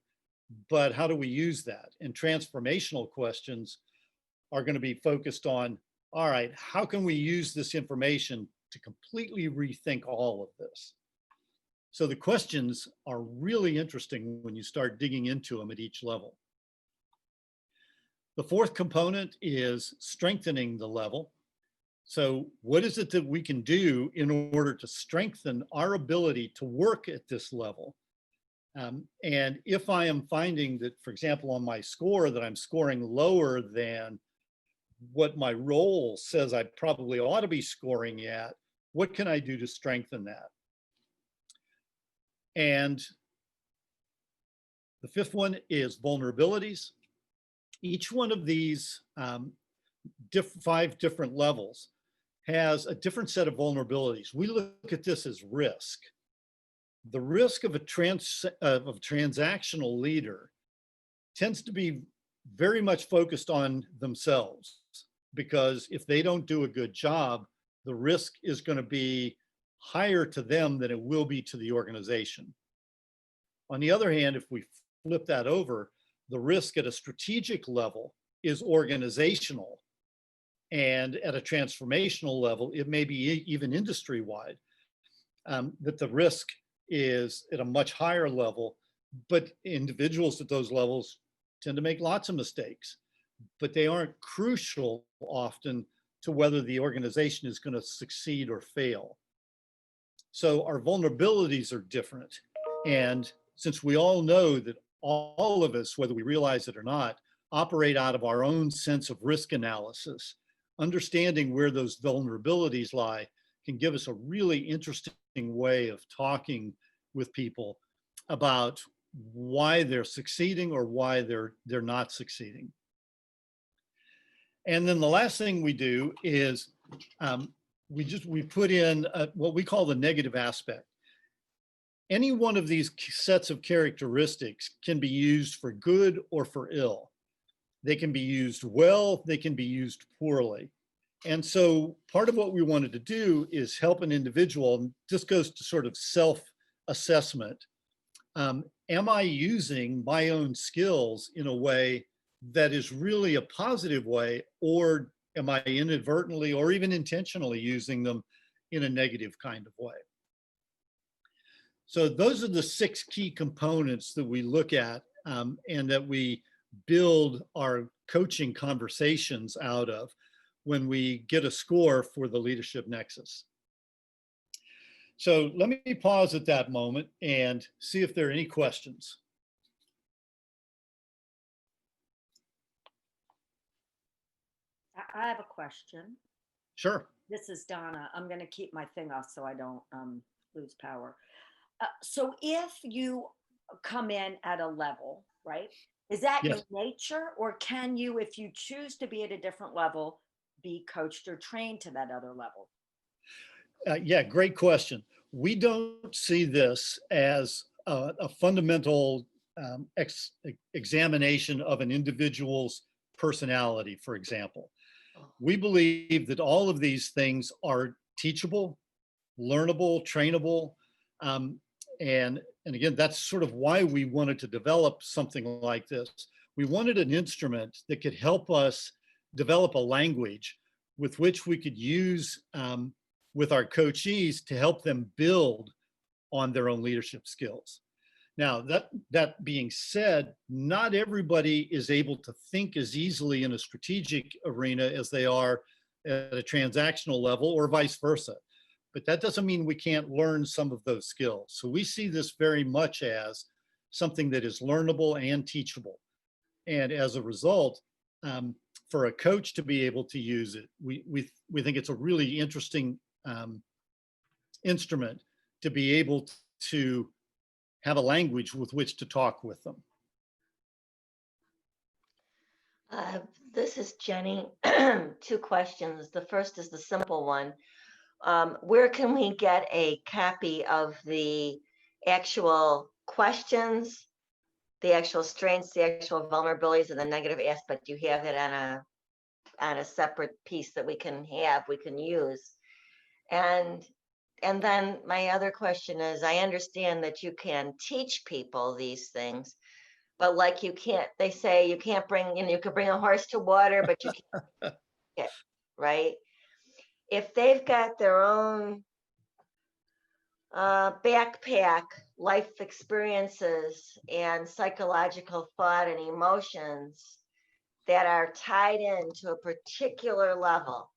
but how do we use that? And transformational questions are going to be focused on, all right, how can we use this information to completely rethink all of this? So the questions are really interesting when you start digging into them at each level. The fourth component is strengthening the level. So what is it that we can do in order to strengthen our ability to work at this level? And if I am finding that, for example, on my score, that I'm scoring lower than what my role says I probably ought to be scoring at, what can I do to strengthen that? And the fifth one is vulnerabilities. Each one of these 5 different levels has a different set of vulnerabilities. We look at this as risk. The risk of a transactional leader tends to be very much focused on themselves, because if they don't do a good job, the risk is going to be higher to them than it will be to the organization. On the other hand, if we flip that over, the risk at a strategic level is organizational. And at a transformational level, it may be even industry-wide, that the risk is at a much higher level, but individuals at those levels tend to make lots of mistakes, but they aren't crucial often to whether the organization is going to succeed or fail. So our vulnerabilities are different. And since we all know that all of us, whether we realize it or not, operate out of our own sense of risk analysis, understanding where those vulnerabilities lie can give us a really interesting way of talking with people about why they're succeeding or why they're not succeeding. And then the last thing we do is we put in what we call the negative aspect. Any one of these sets of characteristics can be used for good or for ill. They can be used well, they can be used poorly. And so part of what we wanted to do is help an individual, and this goes to sort of self-assessment. Am I using my own skills in a way that is really a positive way, or am I inadvertently or even intentionally using them in a negative kind of way? So those are the 6 key components that we look at and that we build our coaching conversations out of when we get a score for the Leadership Nexus. So let me pause at that moment and see if there are any questions. I have a question. Sure. This is Donna. I'm going to keep my thing off so I don't lose power. So if you come in at a level, right, is that Yes. your nature, or can you, if you choose to be at a different level, be coached or trained to that other level? Yeah, great question. We don't see this as a fundamental examination of an individual's personality, for example. We believe that all of these things are teachable, learnable, trainable. And again, that's sort of why we wanted to develop something like this. We wanted an instrument that could help us develop a language with which we could use with our coachees to help them build on their own leadership skills. Now, that being said, not everybody is able to think as easily in a strategic arena as they are at a transactional level, or vice versa. But that doesn't mean we can't learn some of those skills. So we see this very much as something that is learnable and teachable. And as a result, for a coach to be able to use it. We think it's a really interesting instrument to be able to have a language with which to talk with them. This is Jenny. 2 questions. The first is the simple one. Where can we get a copy of the actual questions, the actual strengths, the actual vulnerabilities, and the negative aspect? You have it on a separate piece that we can use. And then my other question is, I understand that you can teach people these things, but like they say you can't bring, you could bring a horse to water, but you can't, it, right? If they've got their own backpack, life experiences, and psychological thought and emotions that are tied into a particular level,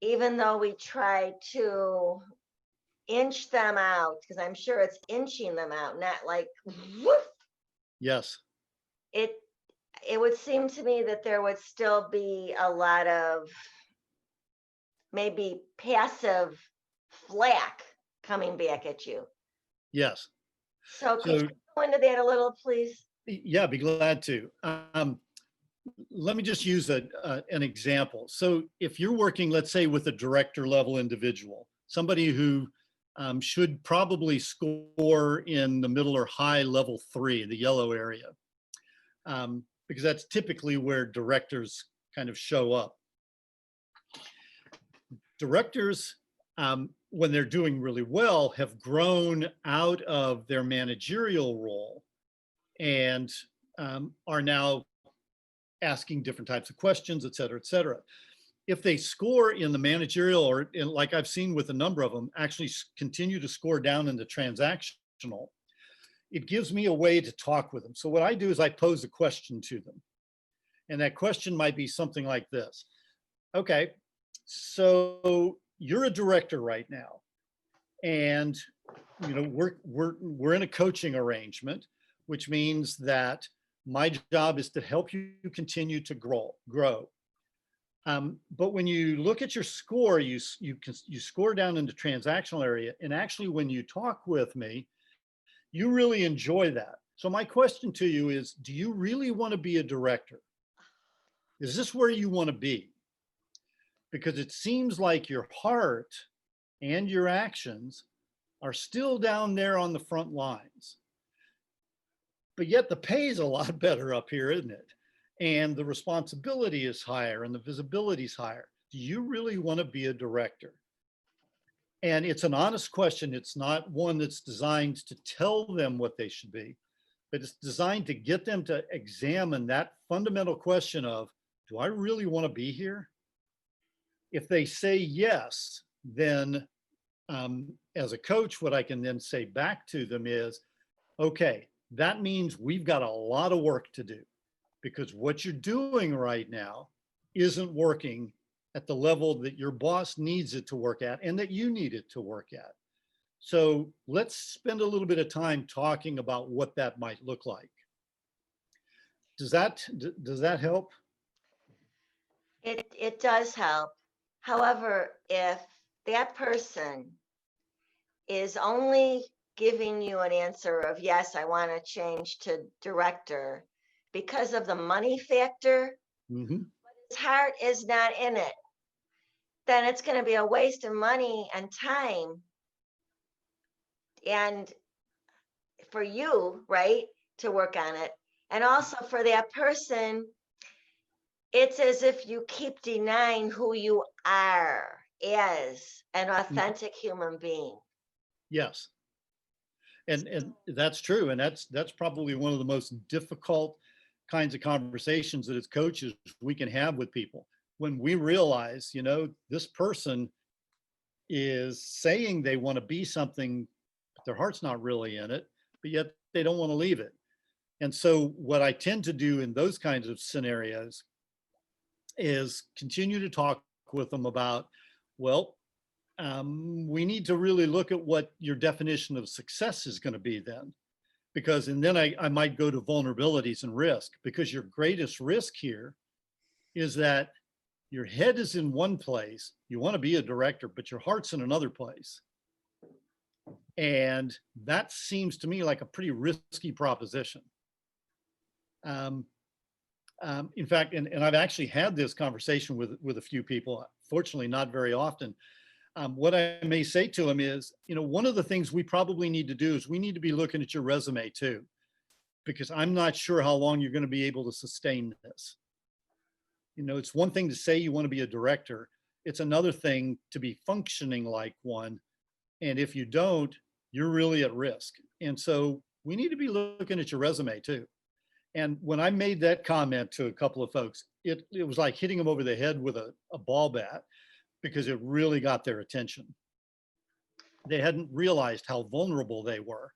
even though we try to inch them out, because I'm sure it's inching them out, not like woof. Yes. It would seem to me that there would still be a lot of maybe passive flack coming back at you. Yes. So could you go into that a little, please? Yeah, I'd be glad to. Let me just use an example. So if you're working, let's say, with a director level individual, somebody who should probably score in the middle or high level 3, the yellow area, because that's typically where directors kind of show up. Directors, when they're doing really well, have grown out of their managerial role and are now asking different types of questions, et cetera, et cetera. If they score in the managerial, or like I've seen with a number of them, actually continue to score down in the transactional, it gives me a way to talk with them. So what I do is I pose a question to them. And that question might be something like this. Okay, so you're a director right now, and we're in a coaching arrangement, which means that my job is to help you continue to grow. But when you look at your score, you score down in the transactional area, and actually when you talk with me, you really enjoy that. So my question to you is, do you really want to be a director? Is this where you want to be? Because it seems like your heart and your actions are still down there on the front lines. But yet the pay is a lot better up here, isn't it? And the responsibility is higher and the visibility is higher. Do you really want to be a director? And it's an honest question. It's not one that's designed to tell them what they should be, but it's designed to get them to examine that fundamental question of, do I really want to be here? If they say yes, then as a coach, what I can then say back to them is, okay, that means we've got a lot of work to do, because what you're doing right now isn't working at the level that your boss needs it to work at and that you need it to work at. So let's spend a little bit of time talking about what that might look like. Does that help? It does help. However, if that person is only giving you an answer of, yes, I want to change to director because of the money factor, but his heart is not in it, then it's going to be a waste of money and time. And for you, right, to work on it. And also for that person, it's as if you keep denying who you are as an authentic human being. Yes. And that's true. And that's probably one of the most difficult kinds of conversations that as coaches we can have with people. When we realize, this person is saying they want to be something, but their heart's not really in it, but yet they don't want to leave it. And so what I tend to do in those kinds of scenarios is continue to talk with them about, well, we need to really look at what your definition of success is going to be then. because, and then I might go to vulnerabilities and risk, because your greatest risk here is that your head is in one place. You want to be a director, but your heart's in another place. And that seems to me like a pretty risky proposition. In fact, and I've actually had this conversation with a few people, fortunately not very often. What I may say to them is, one of the things we probably need to do is we need to be looking at your resume too, because I'm not sure how long you're going to be able to sustain this. It's one thing to say you want to be a director. It's another thing to be functioning like one. And if you don't, you're really at risk. And so we need to be looking at your resume too. And when I made that comment to a couple of folks, it was like hitting them over the head with a ball bat, because it really got their attention. They hadn't realized how vulnerable they were.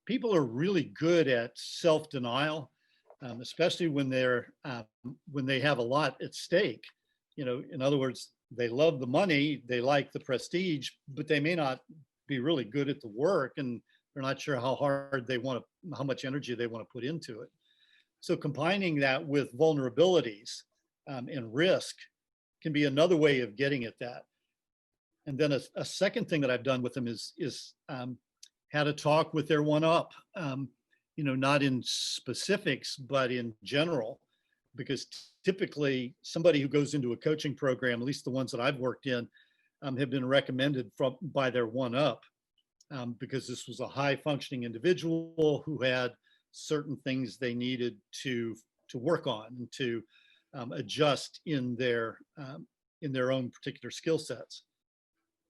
People are really good at self-denial, especially when they have a lot at stake. In other words, they love the money, they like the prestige, but they may not be really good at the work, and they're not sure how much energy they want to put into it. So combining that with vulnerabilities and risk can be another way of getting at that. And then a second thing that I've done with them is how to talk with their one-up, not in specifics, but in general, because typically somebody who goes into a coaching program, at least the ones that I've worked in, have been recommended by their one-up, because this was a high-functioning individual who had certain things they needed to work on and to adjust in their own particular skill sets.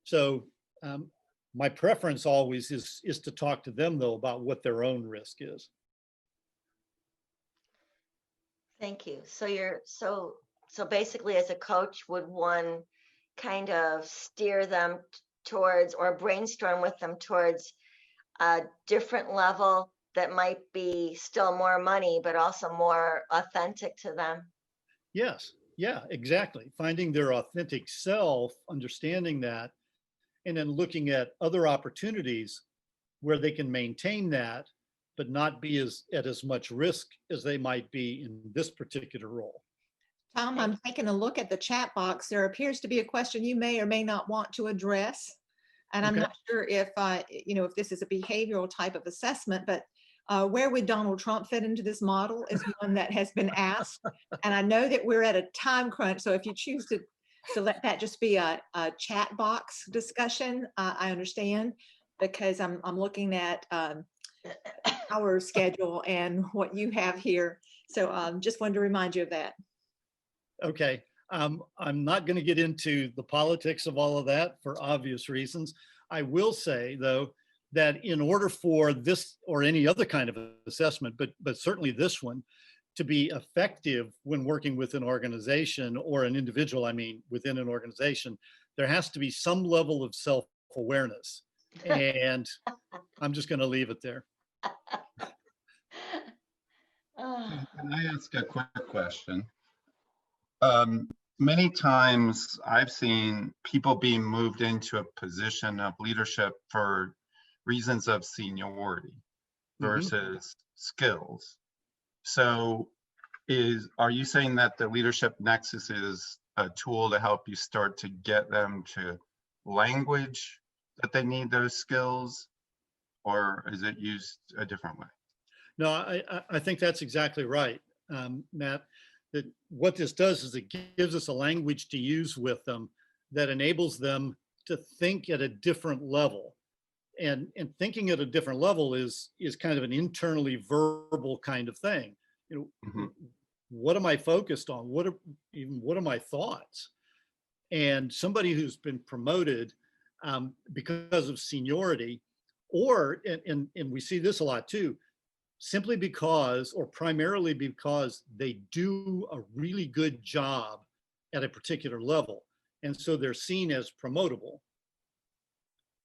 So my preference always is to talk to them though about what their own risk is. Thank you. So basically, as a coach, would one kind of steer them towards, or brainstorm with them towards, a different level that might be still more money, but also more authentic to them? Yes. Yeah, exactly. Finding their authentic self, understanding that, and then looking at other opportunities where they can maintain that, but not be at as much risk as they might be in this particular role. Tom, I'm taking a look at the chat box. There appears to be a question you may or may not want to address. And I'm not sure if, if this is a behavioral type of assessment, but where would Donald Trump fit into this model is one that has been asked. And I know that we're at a time crunch. So if you choose to let that just be a chat box discussion, I understand, because I'm looking at our schedule and what you have here. So just wanted to remind you of that. Okay. I'm not going to get into the politics of all of that for obvious reasons. I will say, though, that in order for this or any other kind of assessment, but certainly this one, to be effective when working with an organization or an individual, within an organization, there has to be some level of self-awareness. And I'm just going to leave it there. Can I ask a quick question? Many times I've seen people being moved into a position of leadership for reasons of seniority versus skills. So are you saying that the Leadership Nexus is a tool to help you start to get them to language that they need those skills, or is it used a different way? No, I think that's exactly right, Matt. That what this does is it gives us a language to use with them that enables them to think at a different level. And thinking at a different level is kind of an internally verbal kind of thing. What am I focused on? What are my thoughts? And somebody who's been promoted because of seniority, or and we see this a lot too, simply because, or primarily because, they do a really good job at a particular level. And so they're seen as promotable.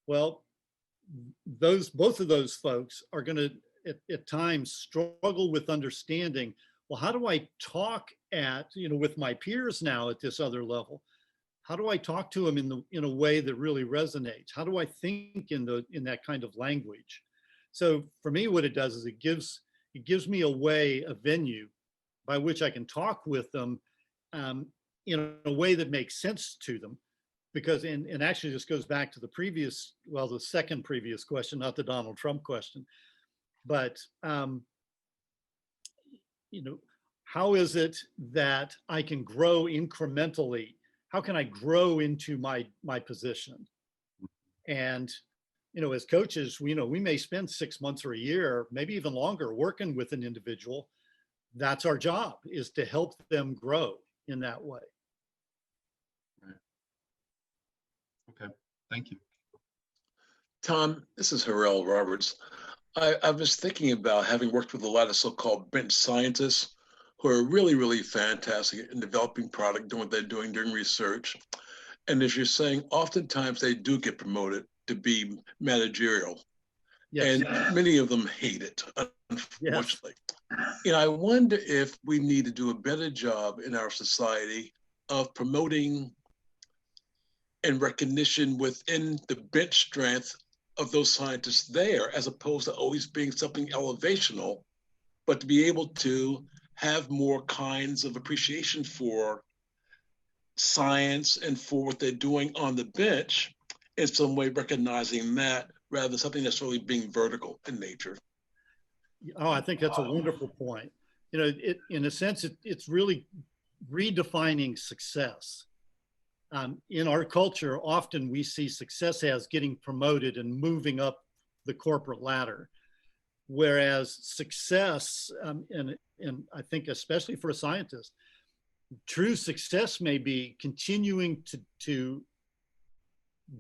Well, both of those folks are going to, at times, struggle with understanding, well, how do I talk with my peers now at this other level? How do I talk to them in a way that really resonates? How do I think in that kind of language? So for me, what it does is it gives me a way, a venue by which I can talk with them in a way that makes sense to them. Because, and actually this goes back to the previous, well, the second previous question, not the Donald Trump question, but, how is it that I can grow incrementally? How can I grow into my position? And, as coaches, we may spend 6 months or a year, maybe even longer, working with an individual. That's our job, is to help them grow in that way. Right. Okay, thank you. Tom, this is Harrell Roberts. I was thinking about, having worked with a lot of so-called bench scientists who are really, really fantastic in developing product, doing what they're doing, doing research. And as you're saying, oftentimes they do get promoted to be managerial. Yes. And many of them hate it, unfortunately. Yes. I wonder if we need to do a better job in our society of promoting and recognition within the bench strength of those scientists there, as opposed to always being something elevational, but to be able to have more kinds of appreciation for science and for what they're doing on the bench, in some way recognizing that, rather than something that's really being vertical in nature. Oh, I think that's a wonderful point. In a sense, it's really redefining success. In our culture, often we see success as getting promoted and moving up the corporate ladder. Whereas success, and I think especially for a scientist, true success may be continuing to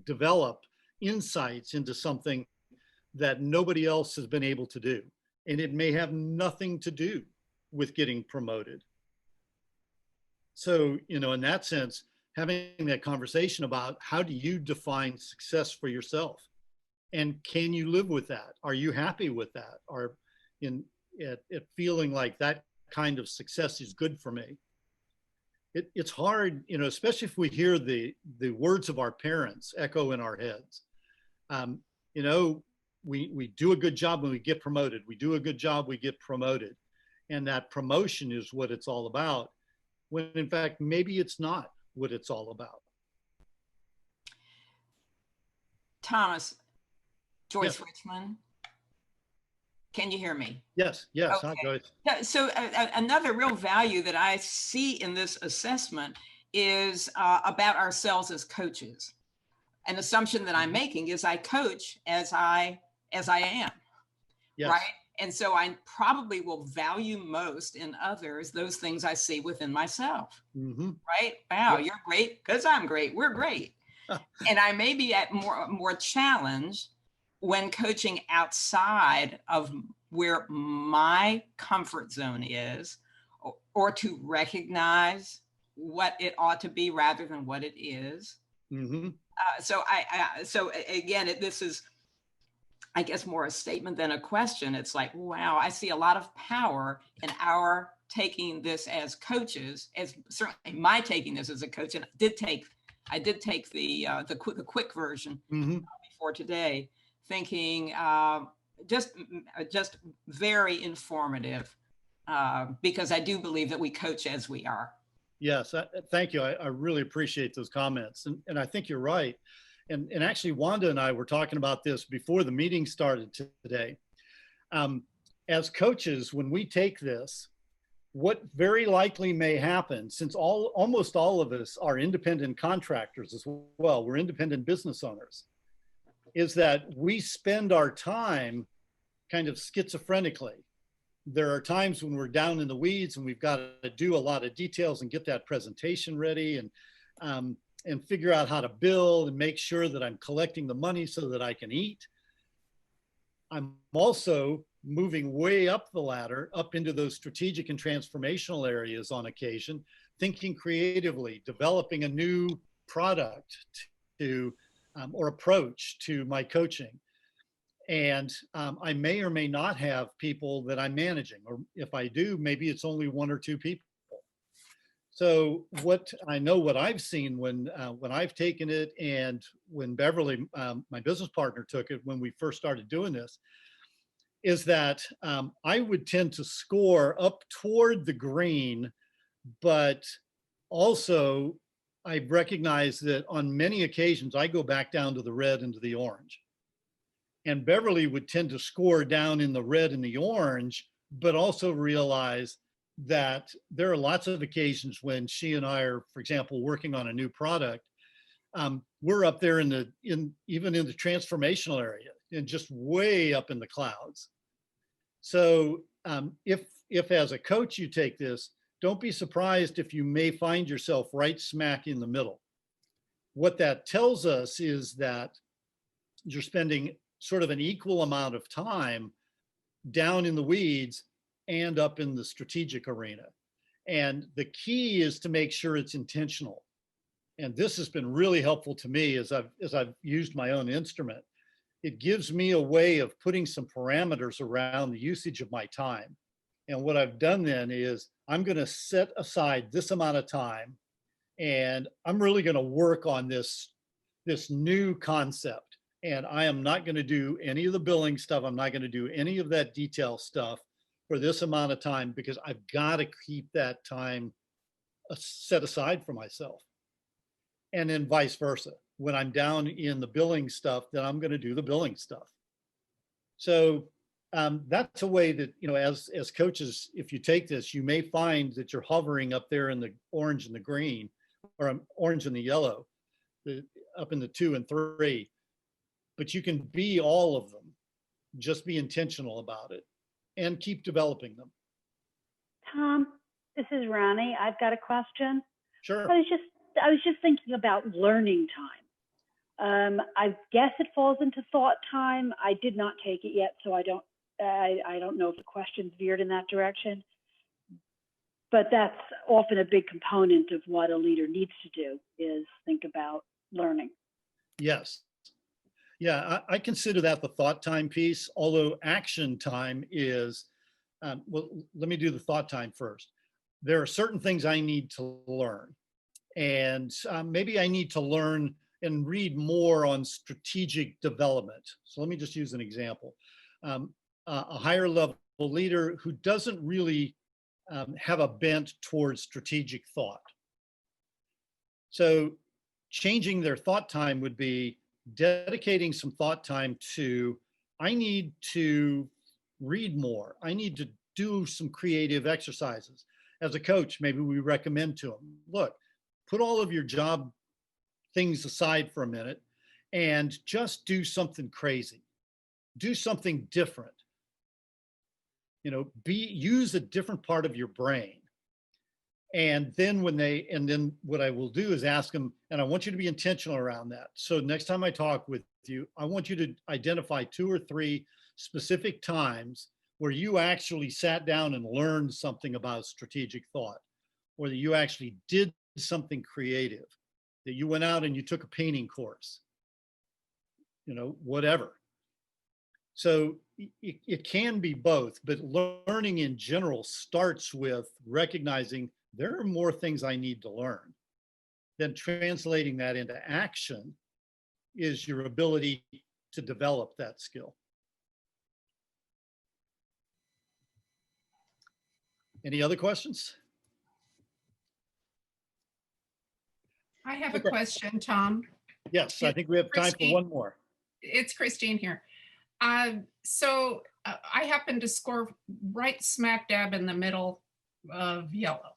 develop insights into something that nobody else has been able to do. And it may have nothing to do with getting promoted. So, in that sense, having that conversation about how do you define success for yourself? And can you live with that? Are you happy with that? Or it feeling like that kind of success is good for me? It's hard, especially if we hear the words of our parents echo in our heads. We do a good job when we get promoted. We do a good job, we get promoted. And that promotion is what it's all about, when in fact, maybe it's not what it's all about. Thomas, Joyce Yes. Richmond, can you hear me? Yes, yes. Okay. Hi, Joyce. So another real value that I see in this assessment is about ourselves as coaches. An assumption that I'm making is I coach as I am, Yes. right? And so I probably will value most in others those things I see within myself, right? Wow, Yes. you're great because I'm great. We're great. And I may be at more challenged when coaching outside of where my comfort zone is, or to recognize what it ought to be rather than what it is. So again, this is, I guess, more a statement than a question. It's like, wow, I see a lot of power in our taking this as coaches, as certainly my taking this as a coach. And I did take the quick version before today, thinking just very informative, because I do believe that we coach as we are. Yes, thank you. I really appreciate those comments. And I think you're right. And actually, Wanda and I were talking about this before the meeting started today. As coaches, when we take this, what very likely may happen, since almost all of us are independent contractors as well, we're independent business owners, is that we spend our time kind of schizophrenically. There are times when we're down in the weeds and we've got to do a lot of details and get that presentation ready and figure out how to bill and make sure that I'm collecting the money so that I can eat. I'm also moving way up the ladder, up into those strategic and transformational areas on occasion, thinking creatively, developing a new product or approach to my coaching. And I may or may not have people that I'm managing, or if I do, maybe it's only 1 or 2 people. So what I've seen when I've taken it, and when Beverly, my business partner, took it when we first started doing this, is that I would tend to score up toward the green, but also I recognize that on many occasions I go back down to the red and to the orange. And Beverly would tend to score down in the red and the orange, but also realize that there are lots of occasions when she and I are, for example, working on a new product. We're up there even in the transformational area and just way up in the clouds. So if as a coach you take this, don't be surprised if you may find yourself right smack in the middle. What that tells us is that you're spending sort of an equal amount of time down in the weeds and up in the strategic arena. And the key is to make sure it's intentional. And this has been really helpful to me as I've used my own instrument. It gives me a way of putting some parameters around the usage of my time. And what I've done then is I'm going to set aside this amount of time, and I'm really going to work on this new concept. And I am not going to do any of the billing stuff. I'm not going to do any of that detail stuff for this amount of time, because I've got to keep that time set aside for myself. And then vice versa. When I'm down in the billing stuff, then I'm going to do the billing stuff. So that's a way that, as coaches, if you take this, you may find that you're hovering up there in the orange and the green, or orange and the yellow, up in the 2 and 3, but you can be all of them. Just be intentional about it and keep developing them. Tom, this is Ronnie. I've got a question. Sure. I was just thinking about learning time. I guess it falls into thought time. I did not take it yet, so I don't know if the question's veered in that direction. But that's often a big component of what a leader needs to do, is think about learning. Yes. Yeah, I consider that the thought time piece, although action time is, well, let me do the thought time first. There are certain things I need to learn. And maybe I need to learn and read more on strategic development. So let me just use an example. A higher level leader who doesn't really have a bent towards strategic thought. So changing their thought time would be dedicating some thought time to, I need to read more. I need to do some creative exercises. As a coach, maybe we recommend to them, look, put all of your job things aside for a minute and just do something crazy. Do something different. Use a different part of your brain. And then what I will do is ask them, and I want you to be intentional around that. So next time I talk with you, I want you to identify 2 or 3 specific times where you actually sat down and learned something about strategic thought, or that you actually did something creative, that you went out and you took a painting course, whatever. So it can be both, but learning in general starts with recognizing there are more things I need to learn. Then translating that into action is your ability to develop that skill. Any other questions? I have a question, Tom. Yes, I think we have time for one more. It's Christine here. So I happen to score right smack dab in the middle of yellow.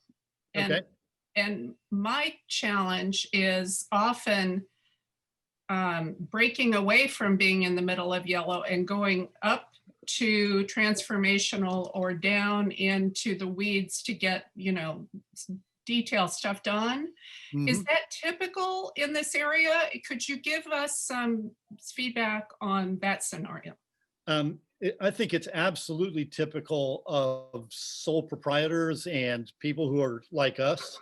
And my challenge is often breaking away from being in the middle of yellow and going up to transformational or down into the weeds to get, detail stuff done. Mm-hmm. Is that typical in this area? Could you give us some feedback on that scenario? I think it's absolutely typical of sole proprietors and people who are like us.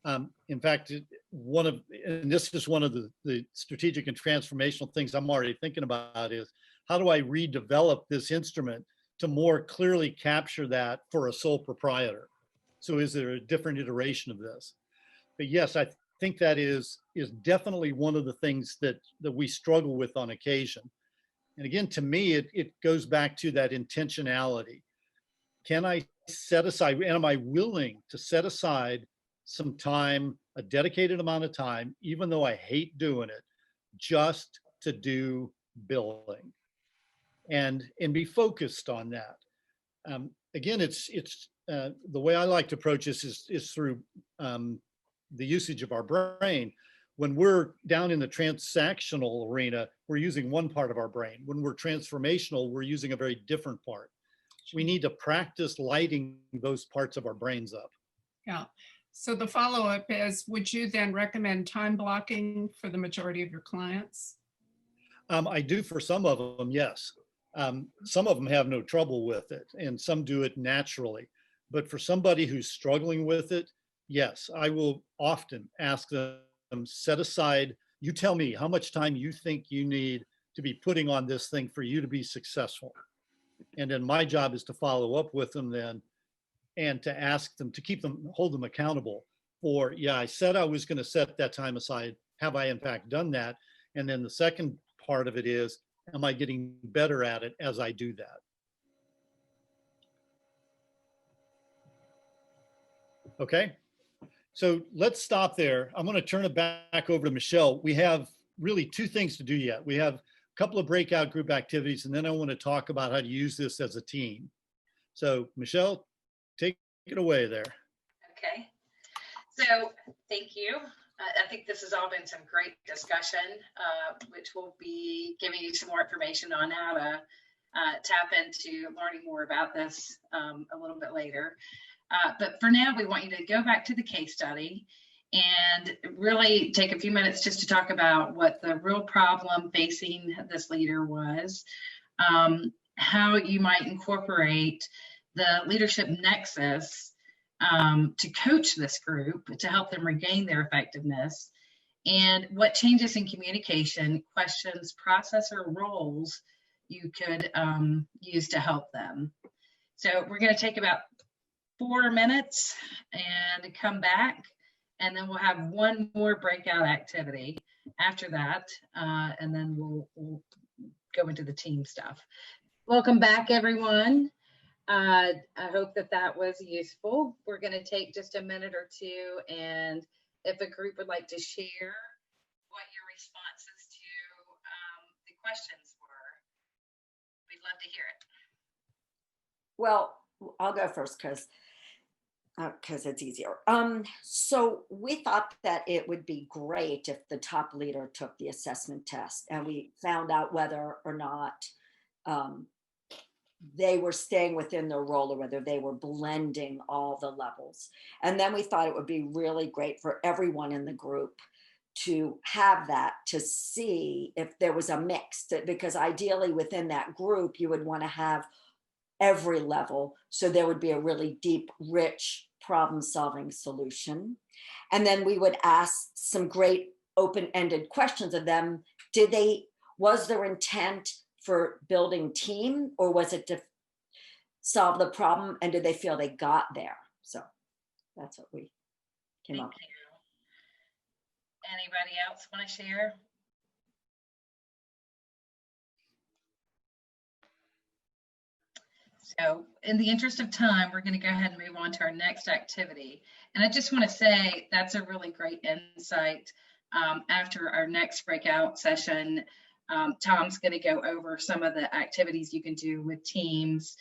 In fact, and this is one of the strategic and transformational things I'm already thinking about is, how do I redevelop this instrument to more clearly capture that for a sole proprietor? So is there a different iteration of this? But yes, I think that is definitely one of the things that we struggle with on occasion. And again, to me, it goes back to that intentionality. Can I set aside, and am I willing to set aside some time, a dedicated amount of time, even though I hate doing it, just to do billing and be focused on that. Again, it's the way I like to approach this is through the usage of our brain. When we're down in the transactional arena, we're using one part of our brain. When we're transformational, we're using a very different part. We need to practice lighting those parts of our brains up. Yeah. So the follow-up is, would you then recommend time blocking for the majority of your clients? I do for some of them, yes. Some of them have no trouble with it, and some do it naturally. But for somebody who's struggling with it, yes, I will often ask them, set aside, you tell me how much time you think you need to be putting on this thing for you to be successful. And then my job is to follow up with them then and to ask them, to keep them, hold them accountable for, yeah, I said I was going to set that time aside. Have I in fact done that? And then the second part of it is, am I getting better at it as I do that? Okay, so let's stop there. I'm going to turn it back over to Michelle. We have really two things to do yet. We have a couple of breakout group activities, and then I want to talk about how to use this as a team. So Michelle, take it away there. Okay, so thank you. I think this has all been some great discussion, which will be giving you some more information on how to tap into learning more about this a little bit later. But for now, we want you to go back to the case study and really take a few minutes just to talk about what the real problem facing this leader was, how you might incorporate the Leadership Nexus to coach this group to help them regain their effectiveness, and what changes in communication, questions, process, or roles you could use to help them. So we're going to take about 4 minutes and come back, and then we'll have one more breakout activity after that, and then we'll go into the team stuff. Welcome back, everyone. I hope that was useful. We're going to take just a minute or two, and if a group would like to share what your responses to the questions were, we'd love to hear it. Well, I'll go first because it's easier. So we thought that it would be great if the top leader took the assessment test and we found out whether or not they were staying within their role or whether they were blending all the levels. And then we thought it would be really great for everyone in the group to have that, to see if there was a mix, because ideally within that group, you would want to have every level. So there would be a really deep, rich problem-solving solution. And then we would ask some great open-ended questions of them. Was their intent for building team, or was it to solve the problem, and did they feel they got there? So that's what we came up with. Thank you. Anybody else want to share? So in the interest of time, we're going to go ahead and move on to our next activity. And I just want to say that's a really great insight. After our next breakout session, Tom's going to go over some of the activities you can do with teams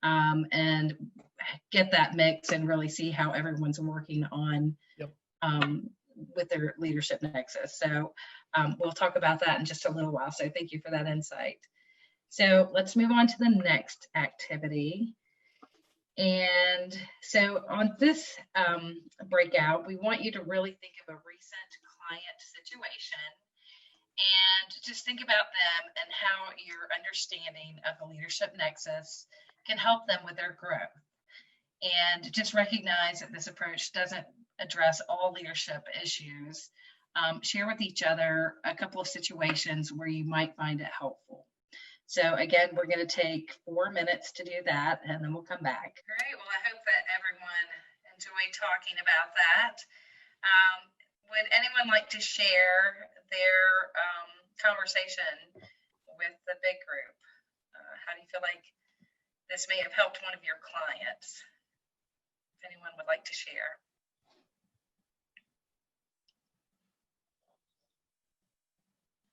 and get that mix and really see how everyone's working on with their Leadership Nexus. So we'll talk about that in just a little while. So thank you for that insight. So let's move on to the next activity. And so on this breakout, we want you to really think of a recent client situation and just think about them and how your understanding of the Leadership Nexus can help them with their growth. And just recognize that this approach doesn't address all leadership issues. Share with each other a couple of situations where you might find it helpful. So again, we're going to take 4 minutes to do that, and then we'll come back. Great. Well, I hope that everyone enjoyed talking about that. Would anyone like to share their conversation with the big group? How do you feel like this may have helped one of your clients? If anyone would like to share.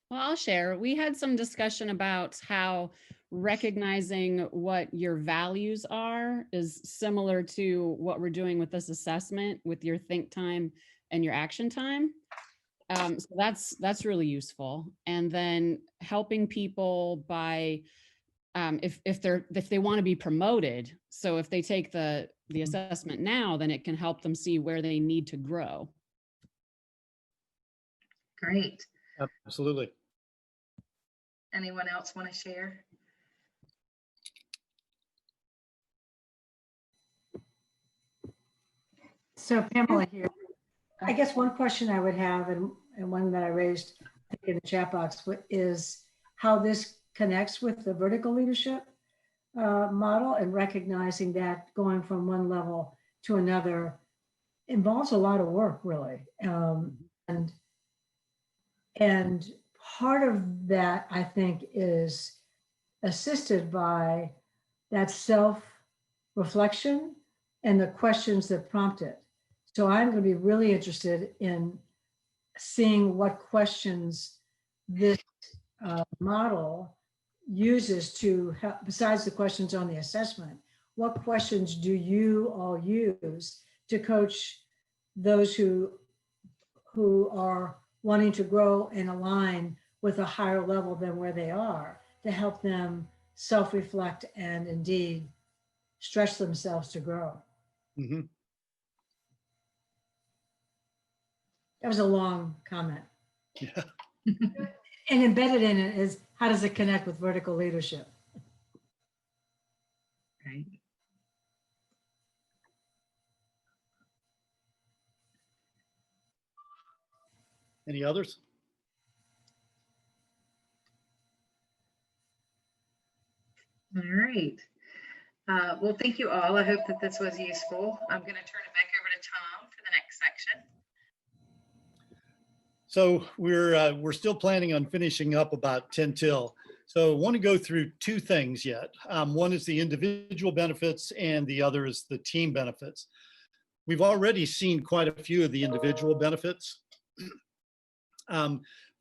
Well, I'll share. We had some discussion about how recognizing what your values are is similar to what we're doing with this assessment with your think time and your action time. So that's really useful. And then helping people by if they want to be promoted. So if they take the assessment now, then it can help them see where they need to grow. Great. Absolutely. Anyone else want to share? So Pamela here. I guess one question I would have, and one that I raised in the chat box, is how this connects with the vertical leadership model, and recognizing that going from one level to another involves a lot of work, really. And part of that, I think, is assisted by that self-reflection and the questions that prompt it. So I'm going to be really interested in seeing what questions this model uses to help, besides the questions on the assessment, what questions do you all use to coach those who are wanting to grow and align with a higher level than where they are, to help them self-reflect and indeed stretch themselves to grow? Mm-hmm. That was a long comment. Yeah. And embedded in it is, how does it connect with vertical leadership? Right. Any others? All right. Well, thank you all. I hope that this was useful. I'm going to turn it back over to Tom for the next section. So we're still planning on finishing up about 10 till. So I want to go through two things yet. One is the individual benefits and the other is the team benefits. We've already seen quite a few of the individual benefits.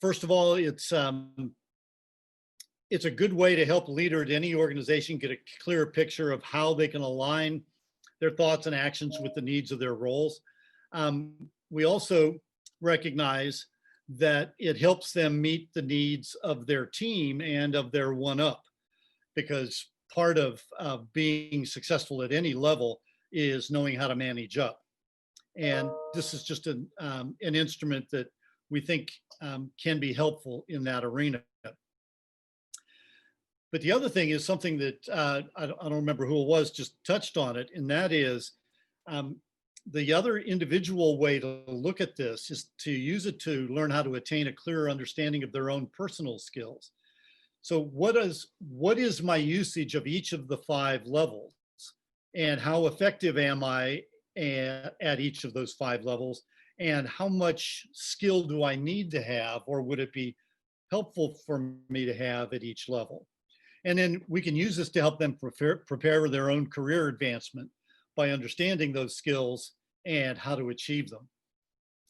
First of all, it's a good way to help a leader at any organization get a clearer picture of how they can align their thoughts and actions with the needs of their roles. We also recognize that it helps them meet the needs of their team and of their one-up, because part of being successful at any level is knowing how to manage up. And this is just an instrument that we think can be helpful in that arena. But the other thing is something that I don't remember who it was, just touched on it, and that is the other individual way to look at this is to use it to learn how to attain a clearer understanding of their own personal skills. So what is my usage of each of the 5 levels, and how effective am I at each of those 5 levels, and how much skill do I need to have, or would it be helpful for me to have at each level? And then we can use this to help them prepare their own career advancement by understanding those skills and how to achieve them.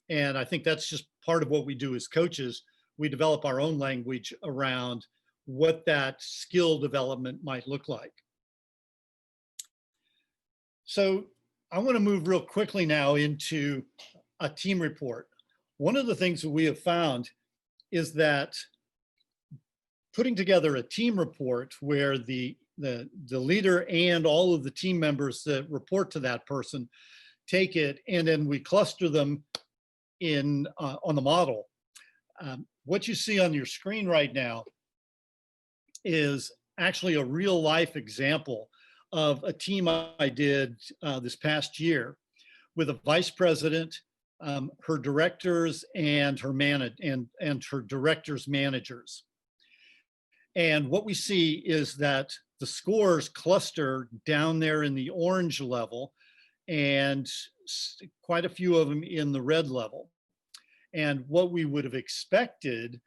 And I think that's just part of what we do as coaches. We develop our own language around what that skill development might look like. So I want to move real quickly now into a team report. One of the things that we have found is that putting together a team report where the leader and all of the team members that report to that person take it, and then we cluster them in on the model. What you see on your screen right now is actually a real life example of a team I did this past year with a vice president, her directors, and her and her directors' managers. And what we see is that the scores cluster down there in the orange level, and quite a few of them in the red level. And what we would have expected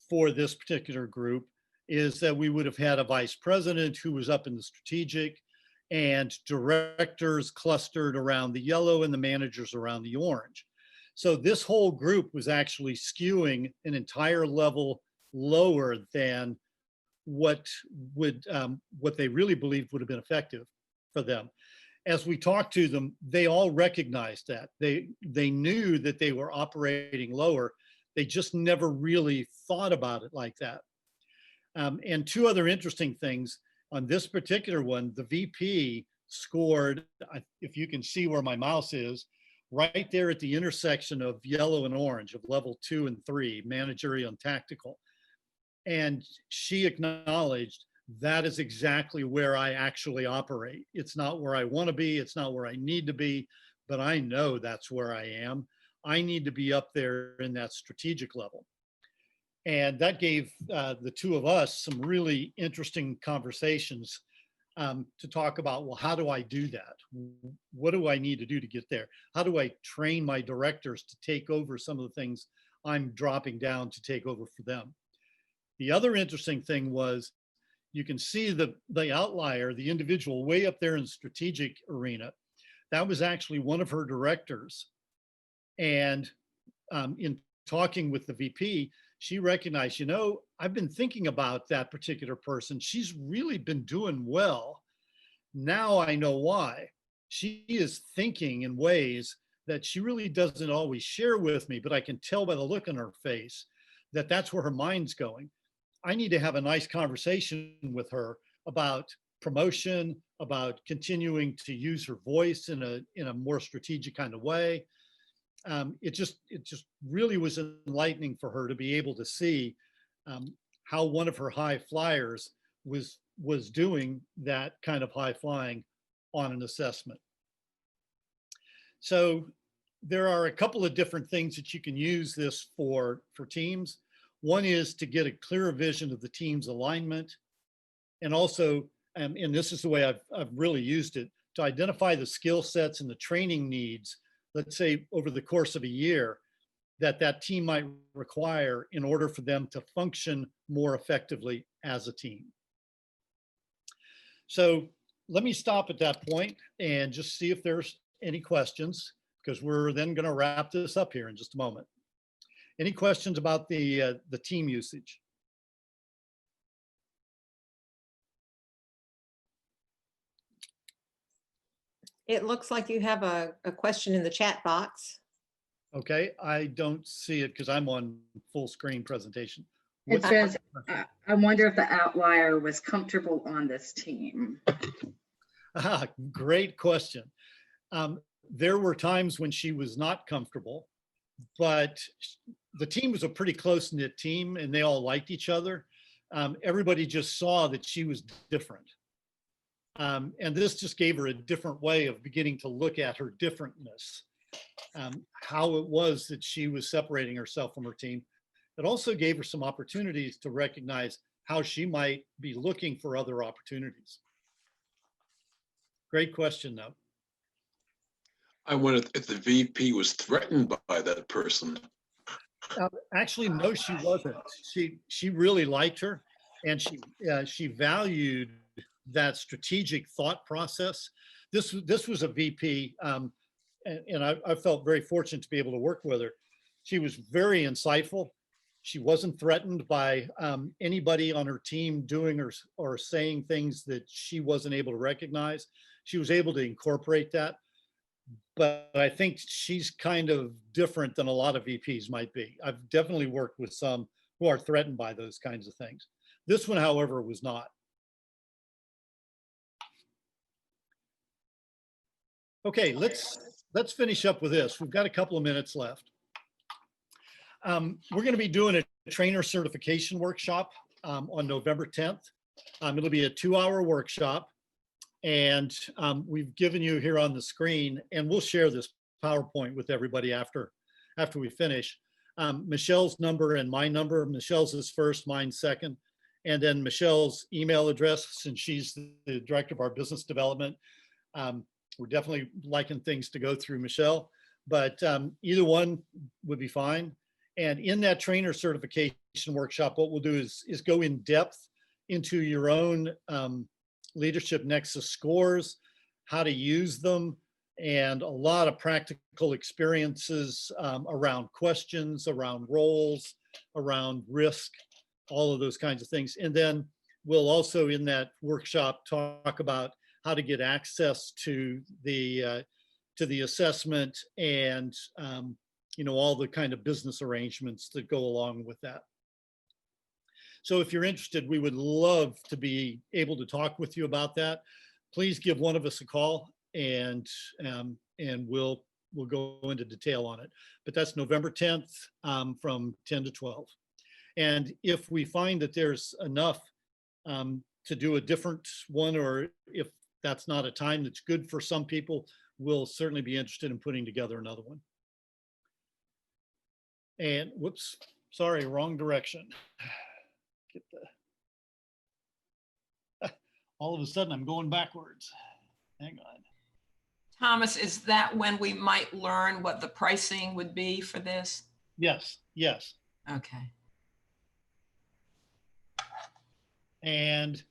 for this particular group is that we would have had a vice president who was up in the strategic, and directors clustered around the yellow and the managers around the orange. So this whole group was actually skewing an entire level lower than what they really believed would have been effective for them. As we talked to them, they all recognized that. They knew that they were operating lower. They just never really thought about it like that. And two other interesting things. On this particular one, the VP scored, if you can see where my mouse is, right there at the intersection of yellow and orange, of level 2 and 3, managerial and tactical. And she acknowledged, that is exactly where I actually operate. It's not where I want to be, it's not where I need to be, but I know that's where I am. I need to be up there in that strategic level. And that gave the two of us some really interesting conversations to talk about, well, how do I do that? What do I need to do to get there? How do I train my directors to take over some of the things I'm dropping down to take over for them? The other interesting thing was, you can see the outlier, the individual way up there in the strategic arena. That was actually one of her directors. And in talking with the VP, she recognized, I've been thinking about that particular person. She's really been doing well. Now I know why. She is thinking in ways that she really doesn't always share with me, but I can tell by the look on her face that that's where her mind's going. I need to have a nice conversation with her about promotion, about continuing to use her voice in a more strategic kind of way. It just really was enlightening for her to be able to see how one of her high flyers was doing that kind of high flying on an assessment. So there are a couple of different things that you can use this for teams. One is to get a clearer vision of the team's alignment, and also, and this is the way I've really used it, to identify the skill sets and the training needs, let's say over the course of a year, that team might require in order for them to function more effectively as a team. So let me stop at that point and just see if there's any questions, because we're then going to wrap this up here in just a moment. Any questions about the team usage? It looks like you have a question in the chat box. Okay, I don't see it because I'm on full screen presentation. It says, I wonder if the outlier was comfortable on this team. Great question. There were times when she was not comfortable, but the team was a pretty close-knit team and they all liked each other. Everybody just saw that she was different. And this just gave her a different way of beginning to look at her differentness, how it was that she was separating herself from her team. It also gave her some opportunities to recognize how she might be looking for other opportunities. Great question, though. I wondered if the VP was threatened by that person. Actually, no, she wasn't. She really liked her, and she valued that strategic thought process. This was a VP, and I felt very fortunate to be able to work with her. She was very insightful. She wasn't threatened by anybody on her team doing or saying things that she wasn't able to recognize. She was able to incorporate that. But I think she's kind of different than a lot of VPs might be. I've definitely worked with some who are threatened by those kinds of things. This one, however, was not. Okay, let's finish up with this. We've got a couple of minutes left. We're going to be doing a trainer certification workshop on November 10th. It'll be a 2-hour workshop. And we've given you here on the screen, and we'll share this PowerPoint with everybody after we finish. Michelle's number and my number. Michelle's is first, mine's second. And then Michelle's email address, since she's the director of our business development. We're definitely liking things to go through Michelle, but either one would be fine. And in that trainer certification workshop, what we'll do is go in depth into your own Leadership Nexus scores, how to use them, and a lot of practical experiences around questions, around roles, around risk, all of those kinds of things. And then we'll also in that workshop talk about how to get access to the assessment and all the kind of business arrangements that go along with that. So if you're interested, we would love to be able to talk with you about that. Please give one of us a call and we'll go into detail on it. But that's November 10th from 10 to 12. And if we find that there's enough to do a different one, or if that's not a time that's good for some people, we'll certainly be interested in putting together another one. And whoops, sorry, wrong direction. Get the, all of a sudden I'm going backwards. Hang on. Thomas, is that when we might learn what the pricing would be for this? Yes, yes. Okay. And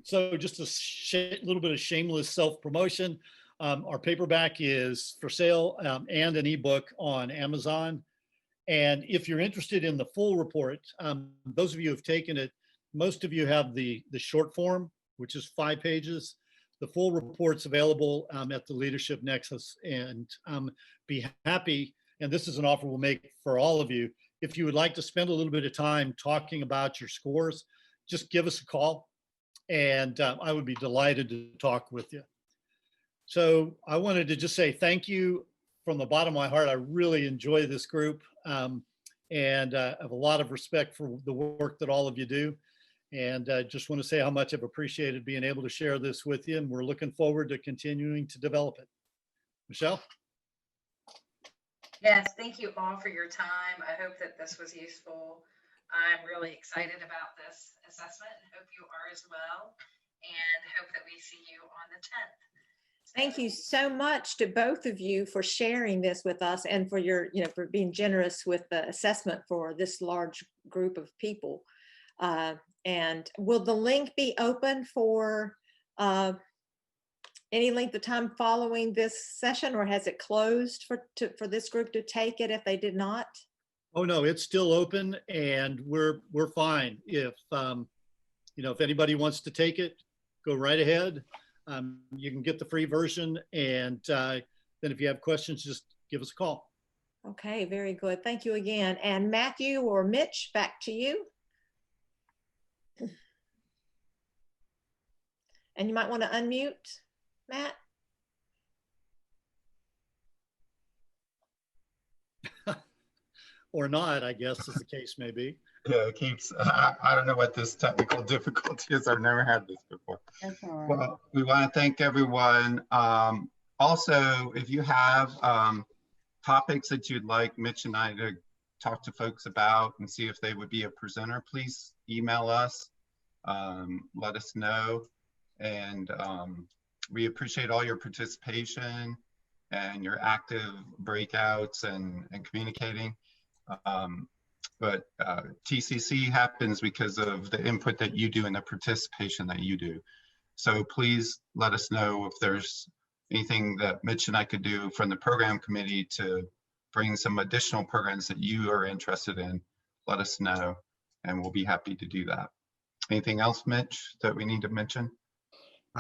so just a little bit of shameless self-promotion. Our paperback is for sale and an ebook on Amazon. And if you're interested in the full report, those of you who have taken it, most of you have the short form, which is 5 pages. The full report's available at the Leadership Nexus, and be happy, and this is an offer we'll make for all of you, if you would like to spend a little bit of time talking about your scores, just give us a call, and I would be delighted to talk with you. So I wanted to just say thank you from the bottom of my heart. I really enjoy this group, and I have a lot of respect for the work that all of you do. And I just want to say how much I've appreciated being able to share this with you, and we're looking forward to continuing to develop it. Michelle? Yes, thank you all for your time. I hope that this was useful. I'm really excited about this assessment. Hope you are as well, and hope that we see you on the 10th. Thank you so much to both of you for sharing this with us, and for your, for being generous with the assessment for this large group of people. And will the link be open for any length of time following this session, or has it closed for this group to take it if they did not? Oh no, it's still open, and we're fine. If if anybody wants to take it, go right ahead. You can get the free version, and then if you have questions, just give us a call. Okay, very good. Thank you again. And Matthew or Mitch, back to you. And you might want to unmute, Matt. Or not, I guess, as the case may be. Yeah, it keeps, I don't know what this technical difficulty is. I've never had this before. That's all right. Well, we want to thank everyone. Also, if you have topics that you'd like Mitch and I to talk to folks about and see if they would be a presenter, please email us, let us know. And we appreciate all your participation and your active breakouts and communicating. But TCC happens because of the input that you do and the participation that you do. So please let us know if there's anything that Mitch and I could do from the program committee to bring some additional programs that you are interested in. Let us know, and we'll be happy to do that. Anything else, Mitch, that we need to mention?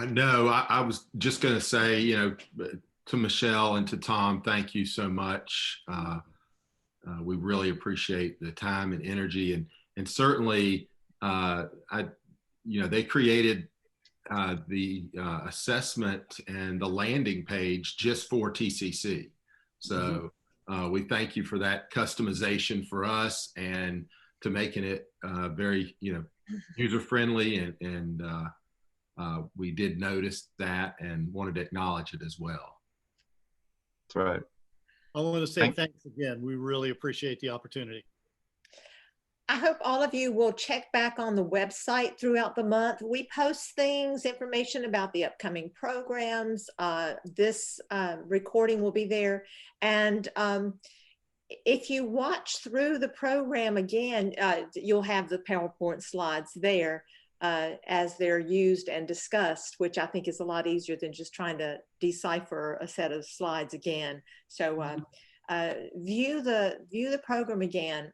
No, I was just going to say, to Michelle and to Tom, thank you so much. We really appreciate the time and energy, and certainly, they created the assessment and the landing page just for TCC. So we thank you for that customization for us and to making it very, user friendly, and we did notice that and wanted to acknowledge it as well. That's right. I want to say thanks again. We really appreciate the opportunity. I hope all of you will check back on the website throughout the month. We post things, information about the upcoming programs. This recording will be there. And if you watch through the program again, you'll have the PowerPoint slides there. as they're used and discussed, which I think is a lot easier than just trying to decipher a set of slides again. So view the program again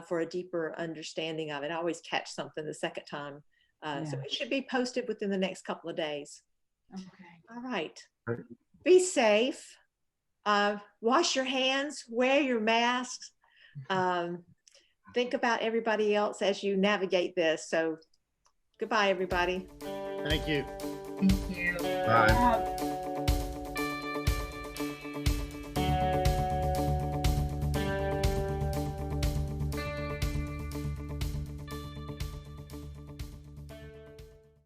for a deeper understanding of it. I always catch something the second time. So it should be posted within the next couple of days. Okay. All right. Be safe. Wash your hands, wear your masks. Think about everybody else as you navigate this. So goodbye, everybody. Thank you. Thank you. Bye.